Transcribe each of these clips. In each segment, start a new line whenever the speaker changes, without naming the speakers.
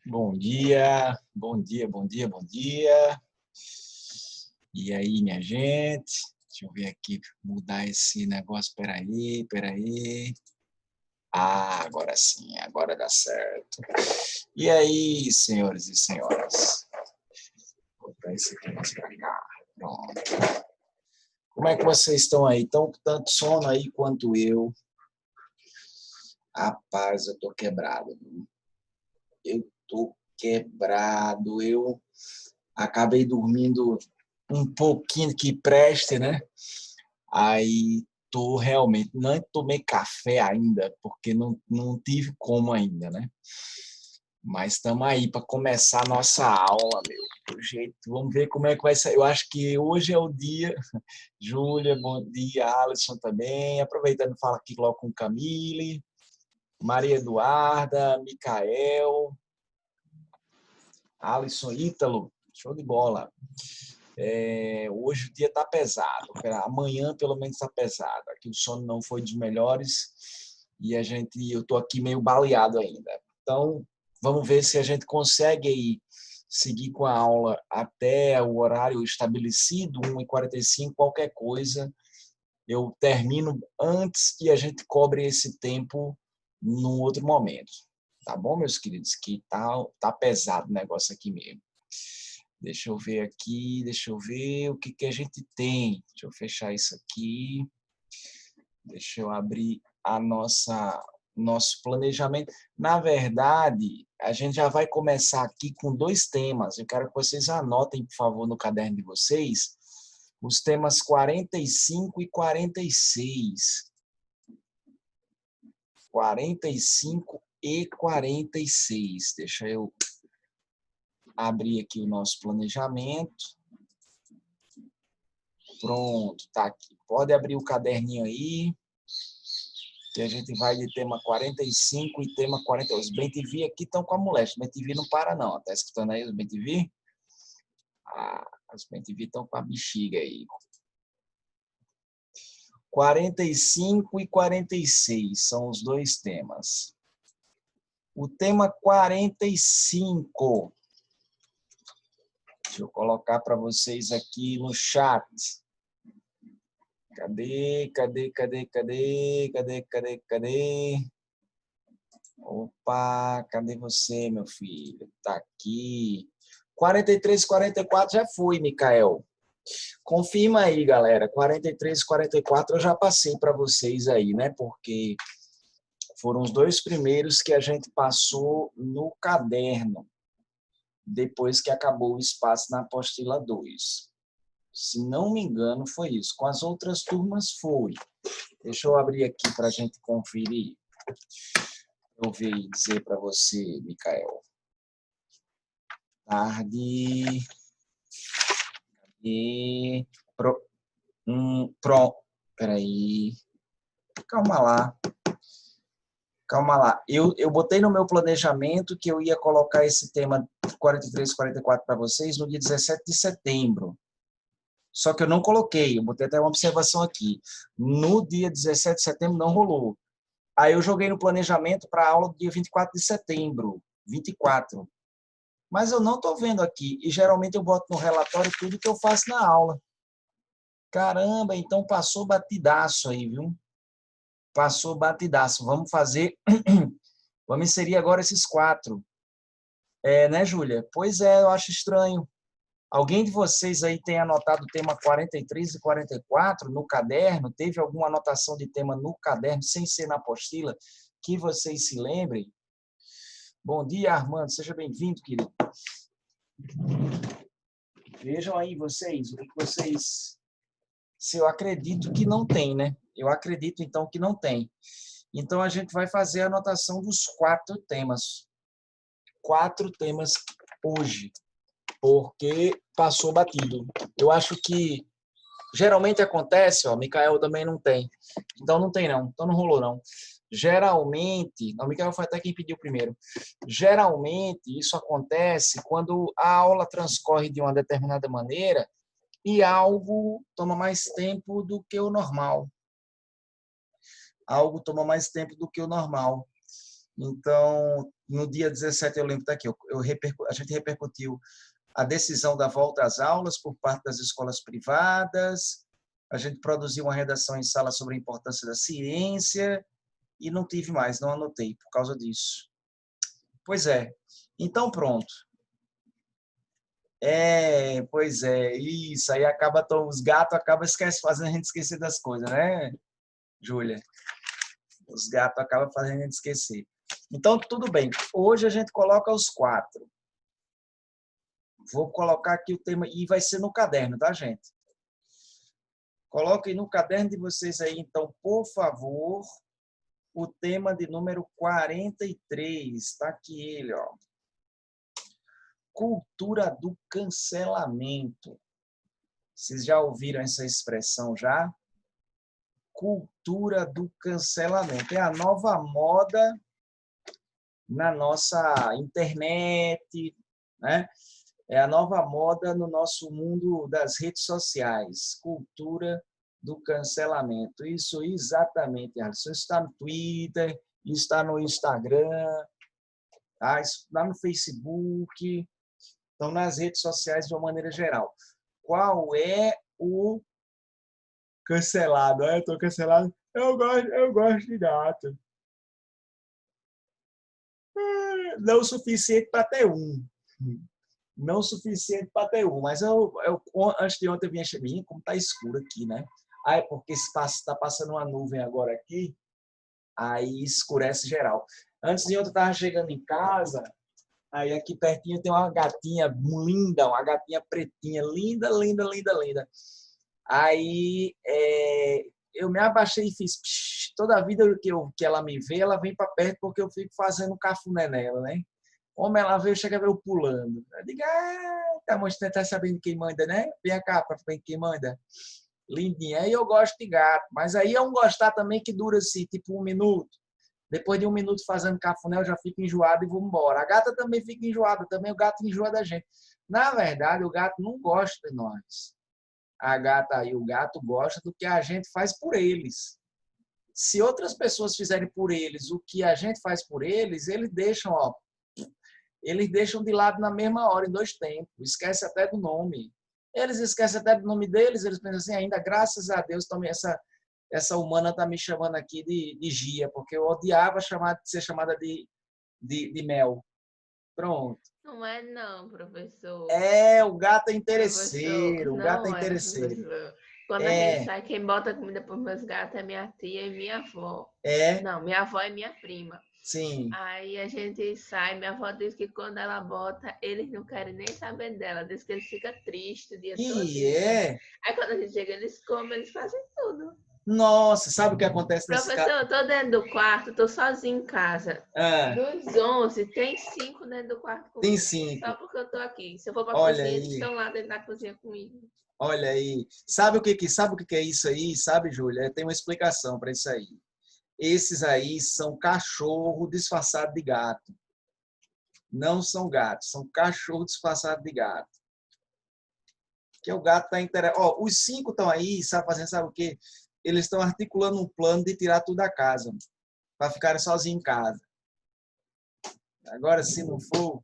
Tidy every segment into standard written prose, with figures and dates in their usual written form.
Bom dia, bom dia, bom dia, bom dia. E aí, minha gente? Deixa eu ver aqui, mudar esse negócio. Peraí. Agora sim, agora dá certo. E aí, senhores e senhoras? Vou botar esse aqui mais pra cá. Pronto. Como é que vocês estão aí? Estão com tanto sono aí quanto eu? Rapaz, eu tô quebrado. Eu tô quebrado. Eu acabei dormindo um pouquinho que preste, né? Aí tô realmente, não tomei café ainda, porque não tive como ainda, né? Mas estamos aí para começar a nossa aula, meu. Do jeito, vamos ver como é que vai ser. Eu acho que hoje é o dia. Júlia, bom dia. Alisson também. Aproveitando, fala aqui logo com Camille, Maria Eduarda, Micael, Alisson, Ítalo. Show de bola. Hoje o dia está pesado. Amanhã, pelo menos, está pesado. Aqui o sono não foi dos melhores e eu estou aqui meio baleado ainda. Então, vamos ver se a gente consegue aí seguir com a aula até o horário estabelecido, 1h45, qualquer coisa. Eu termino antes e a gente cobre esse tempo num outro momento. Tá bom, meus queridos? Que tá pesado o negócio aqui mesmo. Deixa eu ver aqui, deixa eu ver o que a gente tem. Deixa eu fechar isso aqui. Deixa eu abrir nosso planejamento. Na verdade, a gente já vai começar aqui com dois temas. Eu quero que vocês anotem, por favor, no caderno de vocês, os temas 45 e 46. 45 e 46. Deixa eu abrir aqui o nosso planejamento. Pronto, tá aqui. Pode abrir o caderninho aí, que a gente vai de tema 45 e tema 40. Os BTV aqui estão com a moléstia. Os BTV não para, não. Tá escutando aí os BTV? Os BTV estão com a bexiga aí. 45 e 46 são os dois temas. O tema 45. Deixa eu colocar para vocês aqui no chat. Cadê? Opa, cadê você, meu filho? Tá aqui. 43, 44 já fui, Micael. Confirma aí, galera. 43, 44 eu já passei para vocês aí, né? Porque foram os dois primeiros que a gente passou no caderno, depois que acabou o espaço na apostila 2. Se não me engano, foi isso. Com as outras turmas, foi. Deixa eu abrir aqui para a gente conferir. Eu vi dizer para você, Micael. Tarde. E peraí. Calma lá. Eu botei no meu planejamento que eu ia colocar esse tema 43, 44 para vocês no dia 17 de setembro. Só que eu não coloquei, eu botei até uma observação aqui. No dia 17 de setembro não rolou. Aí eu joguei no planejamento para a aula do dia 24 de setembro. 24. Mas eu não estou vendo aqui. E geralmente eu boto no relatório tudo que eu faço na aula. Caramba, então passou batidaço aí, viu? Passou batidaço. Vamos fazer... Vamos inserir agora esses 4. Né, Júlia? Pois é, eu acho estranho. Alguém de vocês aí tem anotado o tema 43 e 44 no caderno? Teve alguma anotação de tema no caderno, sem ser na apostila, que vocês se lembrem? Bom dia, Armando. Seja bem-vindo, querido. Vejam aí vocês, o que vocês... Se eu acredito que não tem, né? Eu acredito, então, que não tem. Então, a gente vai fazer a anotação dos 4 temas. 4 temas hoje, porque passou batido. Eu acho que geralmente acontece, ó, Micael também não tem. Então não tem não, então não rolou não. Geralmente, o Micael foi até quem pediu primeiro. Geralmente isso acontece quando a aula transcorre de uma determinada maneira e algo toma mais tempo do que o normal. Algo toma mais tempo do que o normal. Então, no dia 17, eu lembro daqui, a gente repercutiu a decisão da volta às aulas por parte das escolas privadas, a gente produziu uma redação em sala sobre a importância da ciência e não tive mais, não anotei por causa disso. Pois é. Então, pronto. Pois é, isso aí os gatos acabam fazendo a gente esquecer das coisas, né, Júlia? Os gatos acabam fazendo a gente esquecer. Então, tudo bem. Hoje a gente coloca os 4. Vou colocar aqui o tema, e vai ser no caderno, tá, gente? Coloquem no caderno de vocês aí, então, por favor, o tema de número 43. Está aqui ele, ó. Cultura do cancelamento. Vocês já ouviram essa expressão já? Cultura do cancelamento. É a nova moda na nossa internet, né? É a nova moda no nosso mundo das redes sociais. Cultura do cancelamento. Isso exatamente, Alisson. Isso está no Twitter, isso está no Instagram, tá? Isso está no Facebook. Então, nas redes sociais de uma maneira geral. Qual é o cancelado? Eu estou cancelado. Eu gosto de gato. Não o suficiente para ter um. Não o suficiente para ter um. Mas antes de ontem eu vinha chegar, como está escuro aqui, né? Aí, porque está passando uma nuvem agora aqui, aí escurece geral. Antes de ontem eu estava chegando em casa, aí aqui pertinho tem uma gatinha linda, uma gatinha pretinha, linda, linda, linda, linda. Aí eu me abaixei e fiz, psh, toda a vida que ela me vê, ela vem para perto porque eu fico fazendo cafuné nela, né? Como ela veio, chega a ver eu pulando. Eu digo, tá mostrando, tá sabendo quem manda, né? Vem cá para frente quem manda. Lindinha. Aí eu gosto de gato, mas aí é um gostar também que dura assim, tipo 1 minuto. Depois de 1 minuto fazendo cafuné, eu já fico enjoado e vou embora. A gata também fica enjoada, também o gato enjoa da gente. Na verdade, o gato não gosta de nós. A gata e o gato gostam do que a gente faz por eles. Se outras pessoas fizerem por eles o que a gente faz por eles, eles deixam de lado na mesma hora, em 2 tempos. Esquece até do nome. Eles esquecem até do nome deles, eles pensam assim, ainda graças a Deus também essa humana está me chamando aqui de Gia, porque eu odiava ser chamada de Mel. Pronto.
Não é não, professor.
O gato é
Professor,
interesseiro, o gato é
não é,
interesseiro.
professor. Quando a gente sai, quem bota comida para os meus gatos é minha tia e minha avó. Não, minha avó é minha prima.
Sim.
Aí a gente sai, minha avó diz que quando ela bota, eles não querem nem saber dela. Diz que eles ficam tristes o dia todo. Aí quando a gente chega, eles comem, eles fazem tudo.
Nossa, sabe o que acontece nesse caso?
Professor, eu tô dentro do quarto, tô sozinho em casa. Dos 11, tem 5 dentro do quarto comigo.
Tem 5.
Só porque eu tô aqui. Se eu for pra
Olha
cozinha,
aí.
eles estão lá dentro da cozinha comigo.
Olha aí. Sabe o que é isso aí? Sabe, Júlia? Tem uma explicação para isso aí. Esses aí são cachorro disfarçado de gato. Não são gatos, são cachorro disfarçado de gato. Que o gato está interessado. Os 5 estão aí, sabe o quê? Eles estão articulando um plano de tirar tudo da casa, para ficarem sozinhos em casa. Agora, se não for,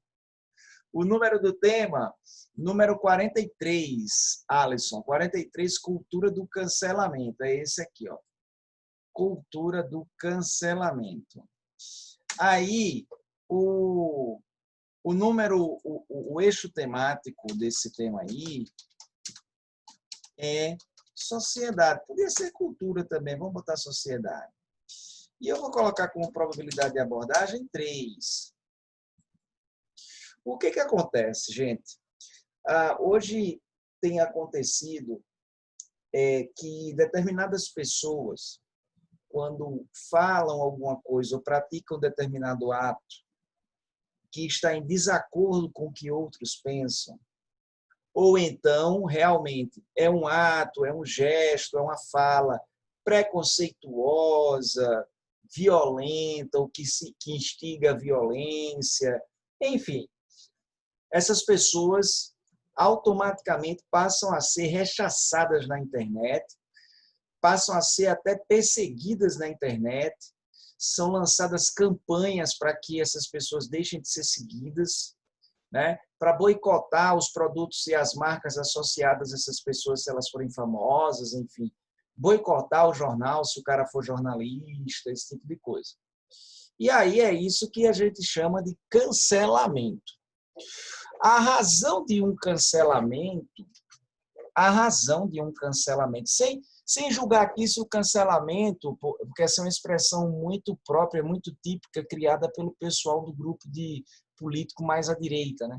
o número do tema, número 43, Alisson, 43, cultura do cancelamento. É esse aqui, ó. Cultura do cancelamento. Aí, o eixo temático desse tema aí é sociedade. Podia ser cultura também, vamos botar sociedade. E eu vou colocar como probabilidade de abordagem 3. O que acontece, gente? Hoje tem acontecido que determinadas pessoas, quando falam alguma coisa ou praticam determinado ato que está em desacordo com o que outros pensam, ou então, realmente, é um ato, é um gesto, é uma fala preconceituosa, violenta, ou que instiga a violência, enfim, essas pessoas automaticamente passam a ser rechaçadas na internet, passam a ser até perseguidas na internet, são lançadas campanhas para que essas pessoas deixem de ser seguidas, né? Para boicotar os produtos e as marcas associadas a essas pessoas, se elas forem famosas, enfim. Boicotar o jornal, se o cara for jornalista, esse tipo de coisa. E aí é isso que a gente chama de cancelamento. A razão de um cancelamento, sem julgar aqui se o cancelamento, porque essa é uma expressão muito própria, muito típica, criada pelo pessoal do grupo de político mais à direita, né?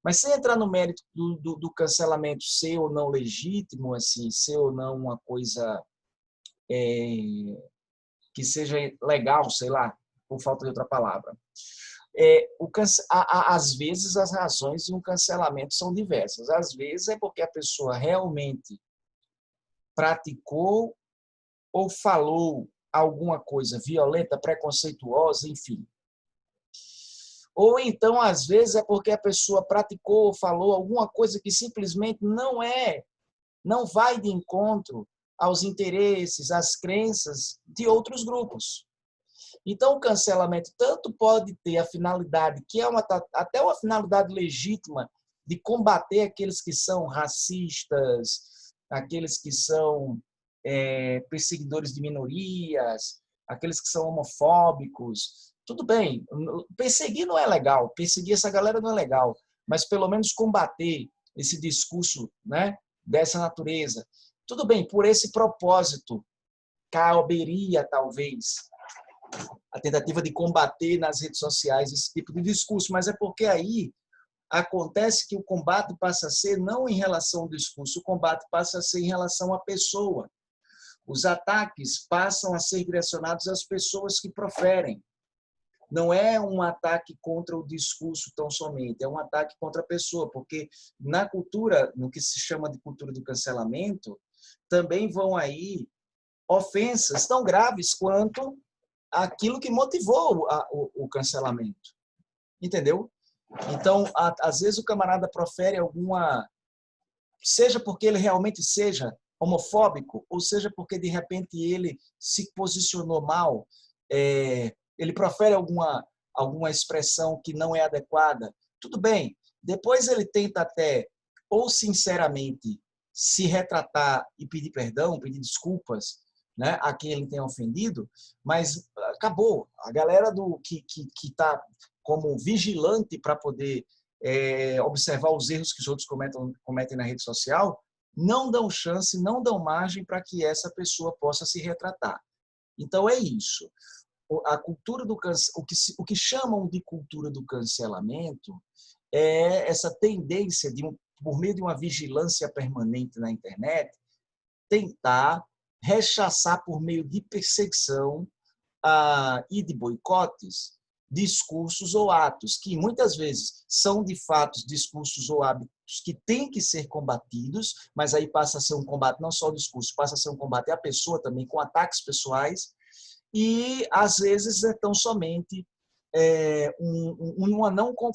Mas sem entrar no mérito do cancelamento ser ou não legítimo, assim, ser ou não uma coisa que seja legal, sei lá, por falta de outra palavra. Às vezes as razões de um cancelamento são diversas. Às vezes é porque a pessoa realmente praticou ou falou alguma coisa violenta, preconceituosa, enfim. Ou então, às vezes, é porque a pessoa praticou ou falou alguma coisa que simplesmente não vai de encontro aos interesses, às crenças de outros grupos. Então, o cancelamento tanto pode ter a finalidade, que é até uma finalidade legítima, de combater aqueles que são racistas, aqueles que são perseguidores de minorias, aqueles que são homofóbicos. Tudo bem, perseguir não é legal, perseguir essa galera não é legal, mas pelo menos combater esse discurso, né, dessa natureza. Tudo bem, por esse propósito, caberia talvez a tentativa de combater nas redes sociais esse tipo de discurso, mas é porque aí acontece que o combate passa a ser não em relação ao discurso, o combate passa a ser em relação à pessoa. Os ataques passam a ser direcionados às pessoas que proferem. Não é um ataque contra o discurso tão somente, é um ataque contra a pessoa, porque na cultura, no que se chama de cultura do cancelamento, também vão aí ofensas tão graves quanto aquilo que motivou o cancelamento. Entendeu? Então, às vezes o camarada profere alguma... Seja porque ele realmente seja homofóbico, ou seja porque de repente ele se posicionou mal, ele profere alguma expressão que não é adequada. Tudo bem. Depois ele tenta até, ou sinceramente, se retratar e pedir perdão, pedir desculpas, né, a quem ele tem ofendido, mas acabou. A galera que está como vigilante para poder observar os erros que os outros cometem na rede social, não dão chance, não dão margem para que essa pessoa possa se retratar. Então é isso. A cultura do o que chamam de cultura do cancelamento é essa tendência por meio de uma vigilância permanente na internet, tentar rechaçar por meio de perseguição e de boicotes discursos ou atos que muitas vezes são de fato discursos ou hábitos que têm que ser combatidos, mas aí passa a ser um combate não só ao discurso, passa a ser um combate à pessoa também, com ataques pessoais, e às vezes é tão somente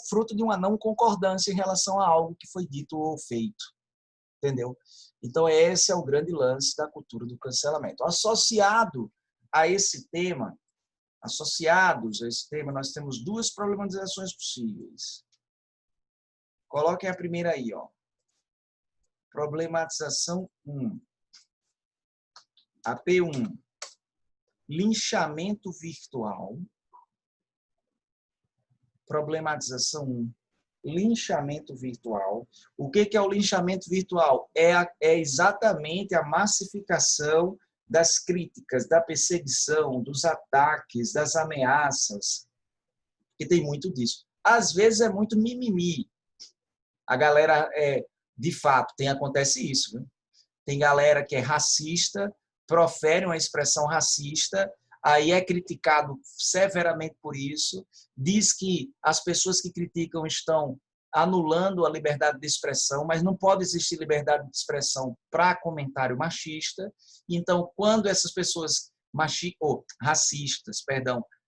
fruto de uma não concordância em relação a algo que foi dito ou feito. Entendeu? Então, esse é o grande lance da cultura do cancelamento. Associados a esse tema, nós temos duas problematizações possíveis. Coloquem a primeira aí, ó. Problematização 1. A P1. Linchamento virtual. Problematização 1. Linchamento virtual. O que é o linchamento virtual? É exatamente a massificação das críticas, da perseguição, dos ataques, das ameaças, que tem muito disso. Às vezes é muito mimimi. A galera, de fato, acontece isso. Viu? Tem galera que é racista, profere uma expressão racista, aí é criticado severamente por isso, diz que as pessoas que criticam estão anulando a liberdade de expressão, mas não pode existir liberdade de expressão para comentário machista. Então, quando essas pessoas racistas,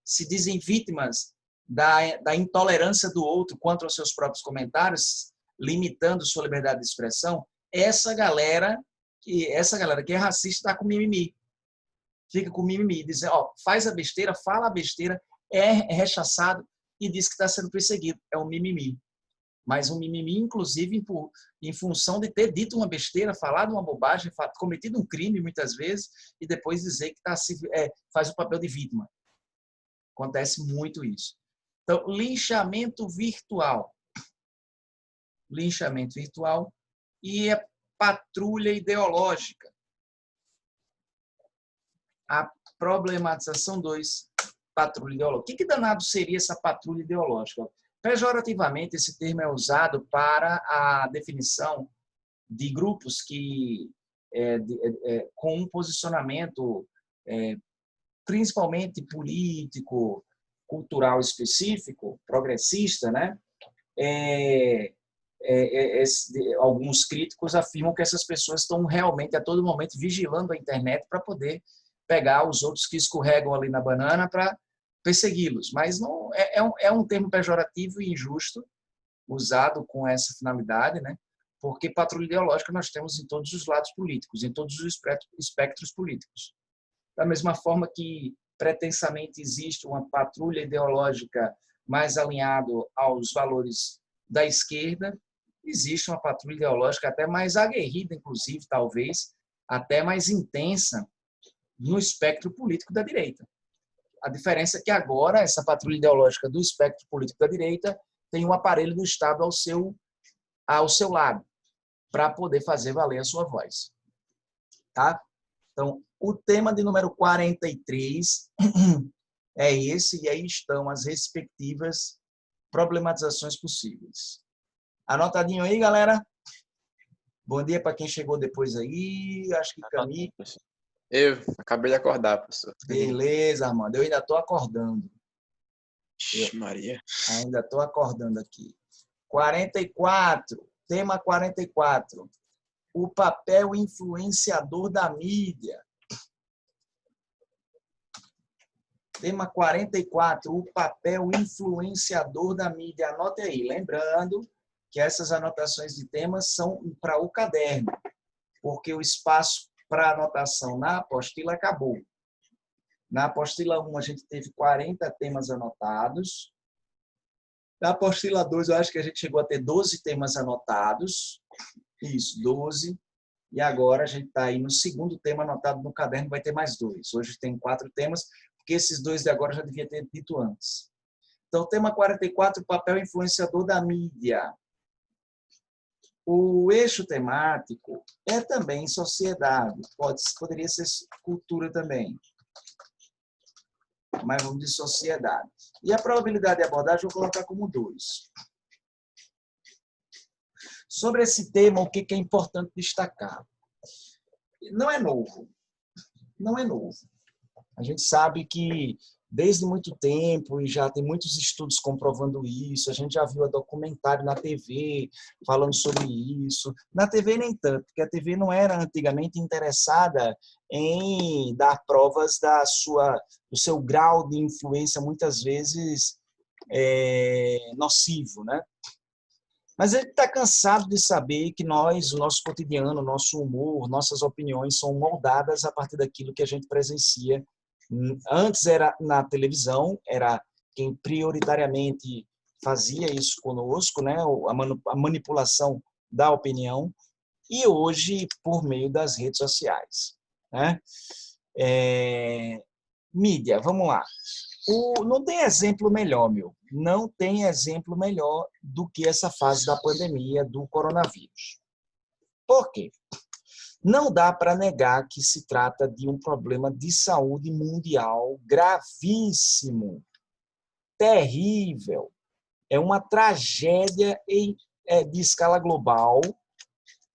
se dizem vítimas da intolerância do outro contra os seus próprios comentários, limitando sua liberdade de expressão, essa galera que é racista está com mimimi. fica com mimimi, diz, ó, faz a besteira, fala a besteira, é rechaçado e diz que está sendo perseguido. É um mimimi. Mas um mimimi, inclusive, em função de ter dito uma besteira, falado uma bobagem, cometido um crime, muitas vezes, e depois dizer que faz o papel de vítima. Acontece muito isso. Então, linchamento virtual. Linchamento virtual e a patrulha ideológica. A problematização 2, patrulha ideológica. O que danado seria essa patrulha ideológica? Pejorativamente, esse termo é usado para a definição de grupos que, com um posicionamento principalmente político, cultural específico, progressista, né? Alguns críticos afirmam que essas pessoas estão realmente a todo momento vigilando a internet para poder pegar os outros que escorregam ali na banana para persegui-los. Mas não é um termo pejorativo e injusto usado com essa finalidade, né? Porque patrulha ideológica nós temos em todos os lados políticos, em todos os espectros políticos. Da mesma forma que pretensamente existe uma patrulha ideológica mais alinhado aos valores da esquerda, existe uma patrulha ideológica até mais aguerrida, inclusive, talvez, até mais intensa no espectro político da direita. A diferença é que agora essa patrulha ideológica do espectro político da direita tem um aparelho do Estado ao seu lado, para poder fazer valer a sua voz. Tá? Então, o tema de número 43 é esse, e aí estão as respectivas problematizações possíveis. Anotadinho aí, galera? Bom dia para quem chegou depois aí. Acho que Camille.
Eu acabei de acordar, professor.
Beleza, Armando. Eu ainda estou acordando.
Maria.
Ainda estou acordando aqui. 44. Tema 44. O papel influenciador da mídia. Tema 44. O papel influenciador da mídia. Anote aí. Lembrando que essas anotações de temas são para o caderno, porque o espaço para anotação na apostila acabou. Na apostila 1, a gente teve 40 temas anotados. Na apostila 2, eu acho que a gente chegou a ter 12 temas anotados. Isso, 12. E agora a gente está aí no segundo tema anotado no caderno, vai ter mais 2. Hoje tem 4 temas, porque esses 2 de agora eu já devia ter dito antes. Então, tema 44, papel influenciador da mídia. O eixo temático é também sociedade, poderia ser cultura também, mas vamos de sociedade. E a probabilidade de abordagem eu vou colocar como 2. Sobre esse tema, o que é importante destacar? Não é novo. Não é novo. A gente sabe que desde muito tempo, e já tem muitos estudos comprovando isso, a gente já viu a documentário na TV falando sobre isso. Na TV nem tanto, porque a TV não era antigamente interessada em dar provas do seu grau de influência, muitas vezes nocivo, né? Mas ele está cansado de saber que o nosso cotidiano, o nosso humor, nossas opiniões são moldadas a partir daquilo que a gente presencia. Antes era na televisão, era quem prioritariamente fazia isso conosco, né? A manipulação da opinião, e hoje por meio das redes sociais, né? Mídia, vamos lá. Não tem exemplo melhor, não tem exemplo melhor do que essa fase da pandemia do coronavírus. Por quê? Não dá para negar que se trata de um problema de saúde mundial gravíssimo, terrível. É uma tragédia de escala global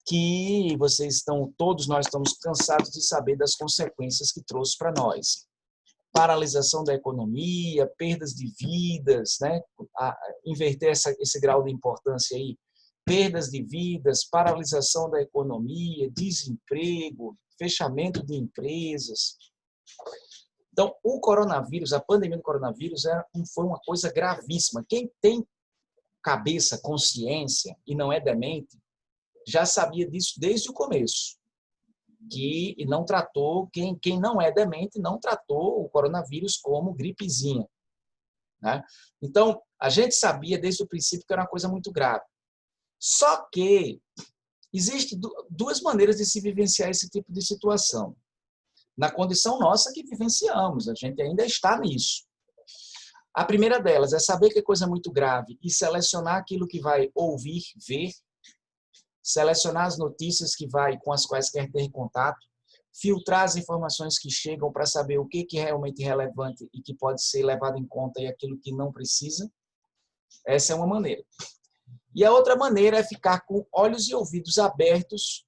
que todos nós estamos cansados de saber das consequências que trouxe para nós. Paralisação da economia, perdas de vidas, né? Inverter esse grau de importância aí. Perdas de vidas, paralisação da economia, desemprego, fechamento de empresas. Então, o coronavírus, a pandemia do coronavírus foi uma coisa gravíssima. Quem tem cabeça, consciência e não é demente, já sabia disso desde o começo. que não tratou, quem não é demente, não tratou o coronavírus como gripezinha, né? Então, a gente sabia desde o princípio que era uma coisa muito grave. Só que existem duas maneiras de se vivenciar esse tipo de situação. Na condição nossa que vivenciamos, a gente ainda está nisso. A primeira delas é saber que é coisa muito grave e selecionar aquilo que vai ouvir, ver, selecionar as notícias com as quais quer ter contato, filtrar as informações que chegam para saber o que é realmente relevante e que pode ser levado em conta e aquilo que não precisa. Essa é uma maneira. E a outra maneira é ficar com olhos e ouvidos abertos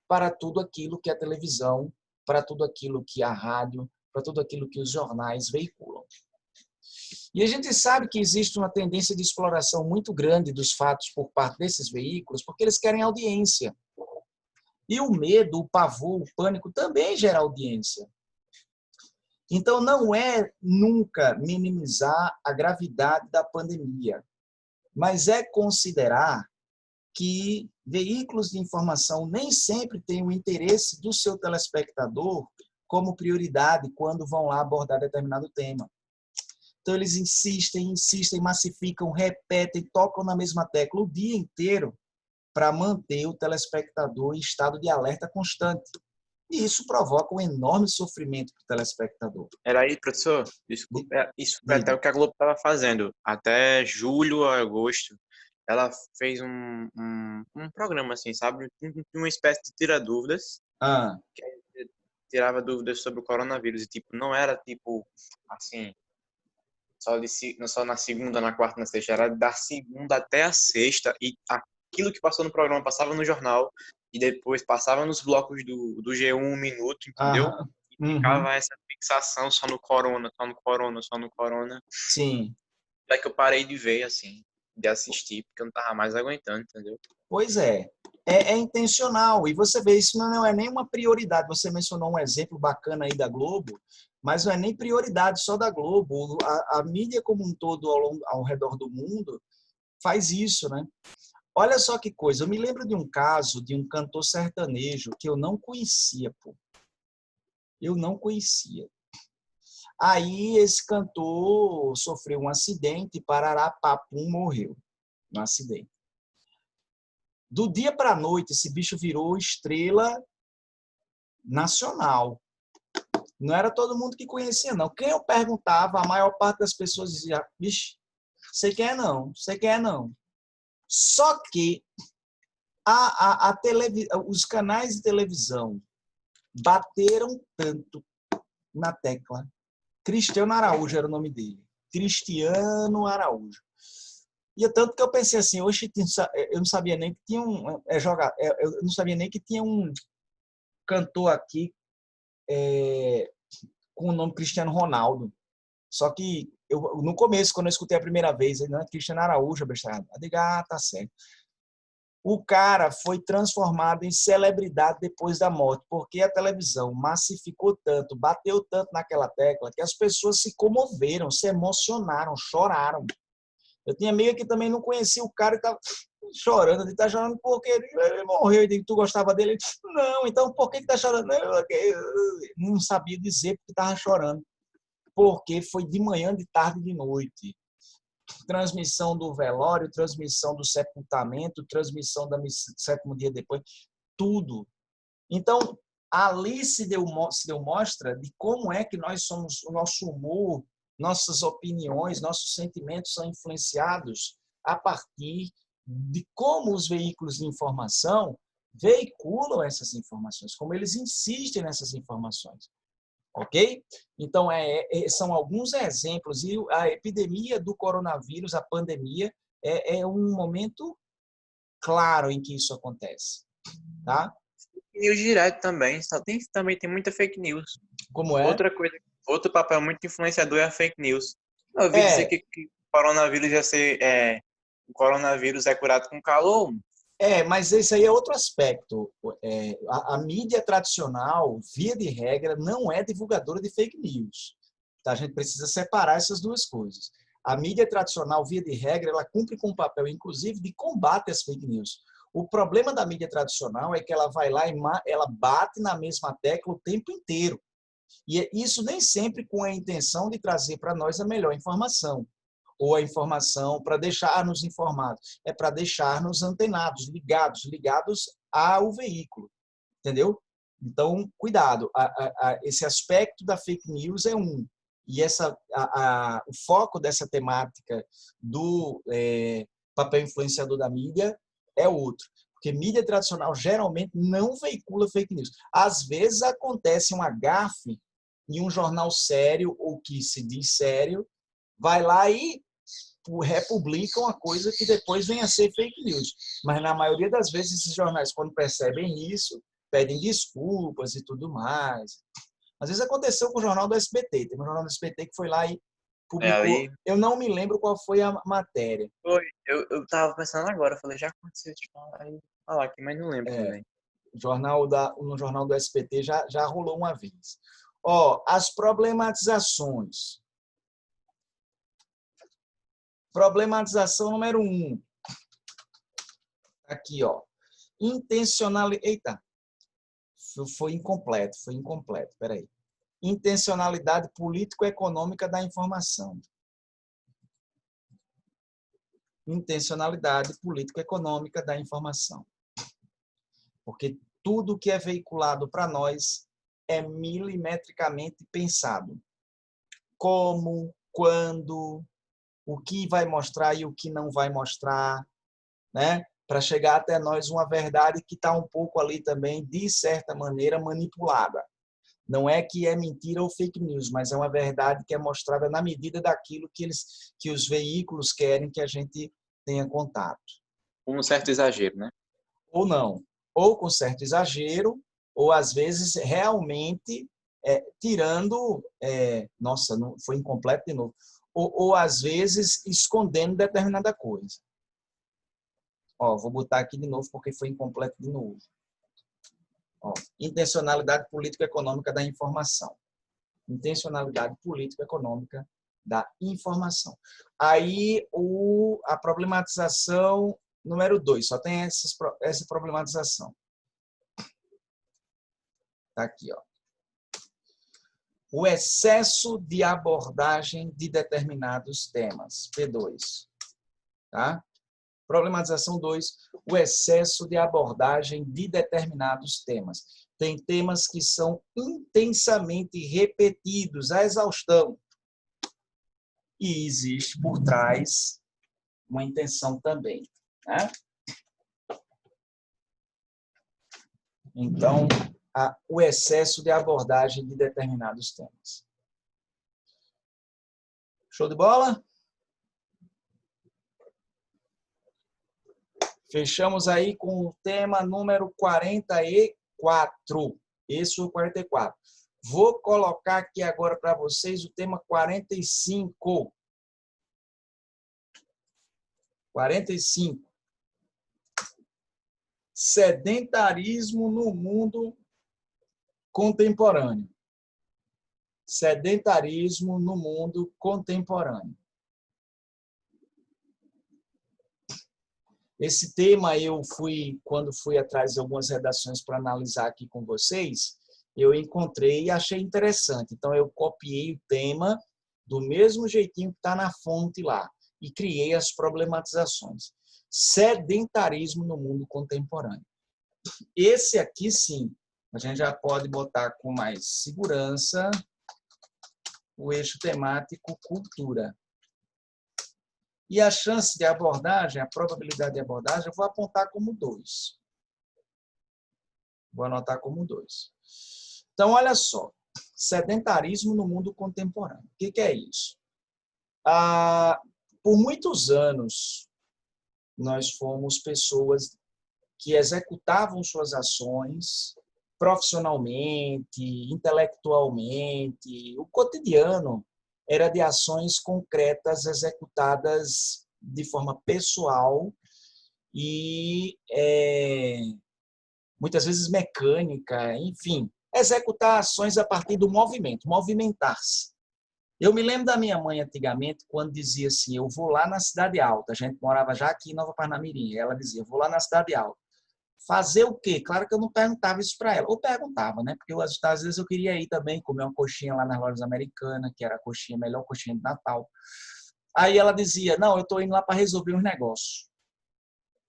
para tudo aquilo que a televisão, para tudo aquilo que a rádio, para tudo aquilo que os jornais veiculam. E a gente sabe que existe uma tendência de exploração muito grande dos fatos por parte desses veículos, porque eles querem audiência. E o medo, o pavor, o pânico também gera audiência. Então, não é nunca minimizar a gravidade da pandemia, mas é considerar que veículos de informação nem sempre têm o interesse do seu telespectador como prioridade quando vão lá abordar determinado tema. Então, eles insistem, massificam, repetem, tocam na mesma tecla o dia inteiro para manter o telespectador em estado de alerta constante. E isso provoca um enorme sofrimento para o telespectador.
Era aí, professor, desculpa, isso foi até o que a Globo estava fazendo. Até julho, agosto, ela fez um programa, assim, sabe? Uma espécie de tira-dúvidas. Que tirava dúvidas sobre o coronavírus. E, tipo, não era, tipo, assim, só na segunda, na quarta, na sexta. Era da segunda até a sexta. E aquilo que passou no programa passava no jornal. E depois passava nos blocos do G1 1 minuto, entendeu? E ficava essa fixação só no corona, só no corona, só no corona.
Sim.
Até que eu parei de ver, assim, de assistir, porque eu não tava mais aguentando, entendeu?
Pois é. É intencional. E você vê, isso não é nenhuma prioridade. Você mencionou um exemplo bacana aí da Globo, mas não é nem prioridade só da Globo. A mídia como um todo ao redor do mundo faz isso, né? Olha só que coisa. Eu me lembro de um caso de um cantor sertanejo que eu não conhecia, pô. Eu não conhecia. Aí esse cantor sofreu um acidente e Pararapapum morreu no acidente. Do dia para a noite, esse bicho virou estrela nacional. Não era todo mundo que conhecia, não. Quem eu perguntava, a maior parte das pessoas dizia, vixe, sei quem é não, sei quem é não. Só que os canais de televisão bateram tanto na tecla. Cristiano Araújo era o nome dele. Cristiano Araújo. E tanto que eu pensei assim, hoje eu não sabia nem que tinha eu não sabia nem que tinha um cantor aqui com o nome Cristiano Ronaldo. Só que no começo, quando eu escutei a primeira vez, ele não é Cristiano Araújo, besteira. Eu digo, tá certo. O cara foi transformado em celebridade depois da morte, porque a televisão massificou tanto, bateu tanto naquela tecla, que as pessoas se comoveram, se emocionaram, choraram. Eu tinha amiga que também não conhecia o cara e estava chorando. Ele está chorando porque ele morreu. Eu digo, tu gostava dele? Ele disse, não, então por que está chorando? Não sabia dizer porque estava chorando. Porque foi de manhã, de tarde e de noite. Transmissão do velório, transmissão do sepultamento, transmissão do sétimo dia depois, tudo. Então, ali se deu mostra de como é que nós somos, o nosso humor, nossas opiniões, nossos sentimentos são influenciados a partir de como os veículos de informação veiculam essas informações, como eles insistem nessas informações. Ok? Então, são alguns exemplos. E a epidemia do coronavírus, a pandemia, é um momento claro em que isso acontece. Tá?
Fake news direto também. Também tem muita fake news.
Como é?
Outra coisa, outro papel muito influenciador é a fake news. Eu ouvi dizer que o coronavírus o coronavírus é curado com calor.
Mas esse aí é outro aspecto. A mídia tradicional, via de regra, não é divulgadora de fake news. Tá? A gente precisa separar essas duas coisas. A mídia tradicional, via de regra, ela cumpre com um papel, inclusive, de combate às fake news. O problema da mídia tradicional é que ela vai lá e ela bate na mesma tecla o tempo inteiro. E isso nem sempre com a intenção de trazer para nós a melhor informação, ou a informação para deixar-nos informados, é para deixar-nos antenados, ligados ao veículo, entendeu? Então, cuidado, esse aspecto da fake news é um, e o foco dessa temática do papel influenciador da mídia é outro. Porque mídia tradicional geralmente não veicula fake news. Às vezes acontece uma gafe em um jornal sério, ou que se diz sério, vai lá e republica uma coisa que depois vem a ser fake news. Mas na maioria das vezes esses jornais, quando percebem isso, pedem desculpas e tudo mais. Às vezes aconteceu com o jornal do SBT. Tem um jornal do SBT que foi lá e publicou. Eu não me lembro qual foi a matéria.
Foi. Eu tava pensando agora. Falei, já aconteceu de falar aqui, mas não lembro também.
No jornal do SBT já rolou uma vez. As problematizações. Problematização número 1. Aqui, intencionalidade. Eita, foi incompleto. Peraí. Intencionalidade político-econômica da informação. Intencionalidade político-econômica da informação. Porque tudo que é veiculado para nós é milimetricamente pensado. Como, quando, o que vai mostrar e o que não vai mostrar, né? Para chegar até nós uma verdade que está um pouco ali também, de certa maneira, manipulada. Não é que é mentira ou fake news, mas é uma verdade que é mostrada na medida daquilo que os veículos querem que a gente tenha contato.
Com um certo exagero, né?
Ou não. Ou com certo exagero, ou às vezes realmente tirando... nossa, não, foi incompleto de novo. Ou às vezes escondendo determinada coisa. Vou botar aqui de novo porque foi incompleto de novo. Intencionalidade político-econômica da informação. Intencionalidade político-econômica da informação. Aí, a problematização número 2. Só tem essa problematização. Está aqui, O excesso de abordagem de determinados temas. P2. Tá? Problematização 2, o excesso de abordagem de determinados temas. Tem temas que são intensamente repetidos, à exaustão. E existe por trás uma intenção também. Né? Então, o excesso de abordagem de determinados temas. Show de bola? Fechamos aí com o tema número 44. Esse foi o 44. Vou colocar aqui agora para vocês o tema 45. 45. Sedentarismo no mundo contemporâneo. Sedentarismo no mundo contemporâneo. Esse tema quando fui atrás de algumas redações para analisar aqui com vocês, eu encontrei e achei interessante. Então, eu copiei o tema do mesmo jeitinho que está na fonte lá e criei as problematizações. Sedentarismo no mundo contemporâneo. Esse aqui, sim, a gente já pode botar com mais segurança o eixo temático cultura. E a chance de abordagem, a probabilidade de abordagem, eu vou apontar como 2. Vou anotar como 2. Então, olha só. Sedentarismo no mundo contemporâneo. O que é isso? Por muitos anos, nós fomos pessoas que executavam suas ações profissionalmente, intelectualmente. O cotidiano era de ações concretas executadas de forma pessoal e muitas vezes mecânica, enfim, executar ações a partir do movimento, movimentar-se. Eu me lembro da minha mãe antigamente, quando dizia assim, eu vou lá na Cidade Alta, a gente morava já aqui em Nova Parnamirim, ela dizia, eu vou lá na Cidade Alta. Fazer o quê? Claro que eu não perguntava isso para ela. Ou perguntava, né? Porque às vezes eu queria ir também comer uma coxinha lá nas lojas americanas, que era a melhor coxinha de Natal. Aí ela dizia, não, eu estou indo lá para resolver os negócios.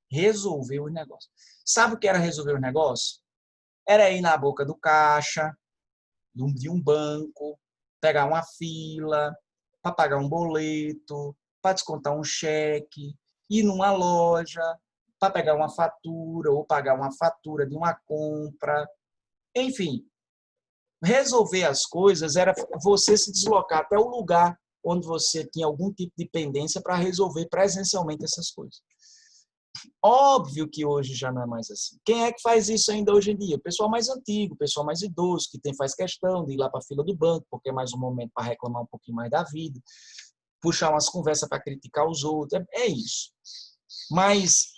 Resolver os negócios. Sabe o que era resolver os negócios? Era ir na boca do caixa, de um banco, pegar uma fila, para pagar um boleto, para descontar um cheque, ir numa loja, para pegar uma fatura ou pagar uma fatura de uma compra. Enfim, resolver as coisas era você se deslocar até o lugar onde você tinha algum tipo de pendência para resolver presencialmente essas coisas. Óbvio que hoje já não é mais assim. Quem é que faz isso ainda hoje em dia? O pessoal mais antigo, o pessoal mais idoso, que faz questão de ir lá para a fila do banco, porque é mais um momento para reclamar um pouquinho mais da vida, puxar umas conversas para criticar os outros. É isso. Mas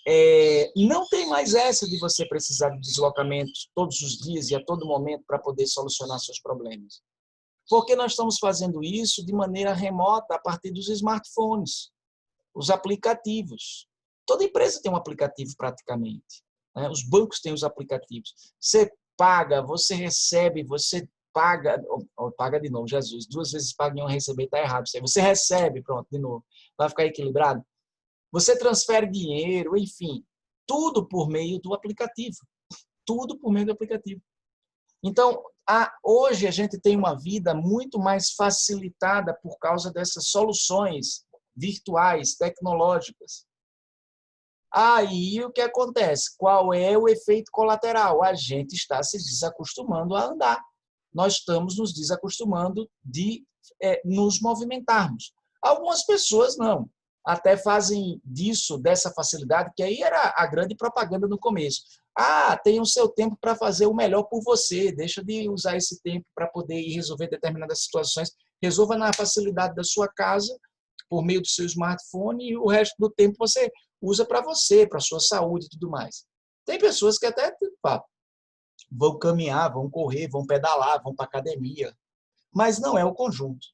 não tem mais essa de você precisar de deslocamento todos os dias e a todo momento para poder solucionar seus problemas. Porque nós estamos fazendo isso de maneira remota a partir dos smartphones, os aplicativos. Toda empresa tem um aplicativo praticamente, né? Os bancos têm os aplicativos. Você paga, você recebe, você paga, paga de novo, Jesus, 2 vezes paga e não receber, está errado. Você recebe, pronto, de novo, vai ficar equilibrado. Você transfere dinheiro, enfim, tudo por meio do aplicativo. Tudo por meio do aplicativo. Então, hoje a gente tem uma vida muito mais facilitada por causa dessas soluções virtuais, tecnológicas. Aí o que acontece? Qual é o efeito colateral? A gente está se desacostumando a andar. Nós estamos nos desacostumando de nos movimentarmos. Algumas pessoas não. Até fazem dessa facilidade, que aí era a grande propaganda no começo. Tem o seu tempo para fazer o melhor por você. Deixa de usar esse tempo para poder ir resolver determinadas situações. Resolva na facilidade da sua casa, por meio do seu smartphone, e o resto do tempo você usa para você, para a sua saúde e tudo mais. Tem pessoas que até vão caminhar, vão correr, vão pedalar, vão para academia, mas não é o conjunto.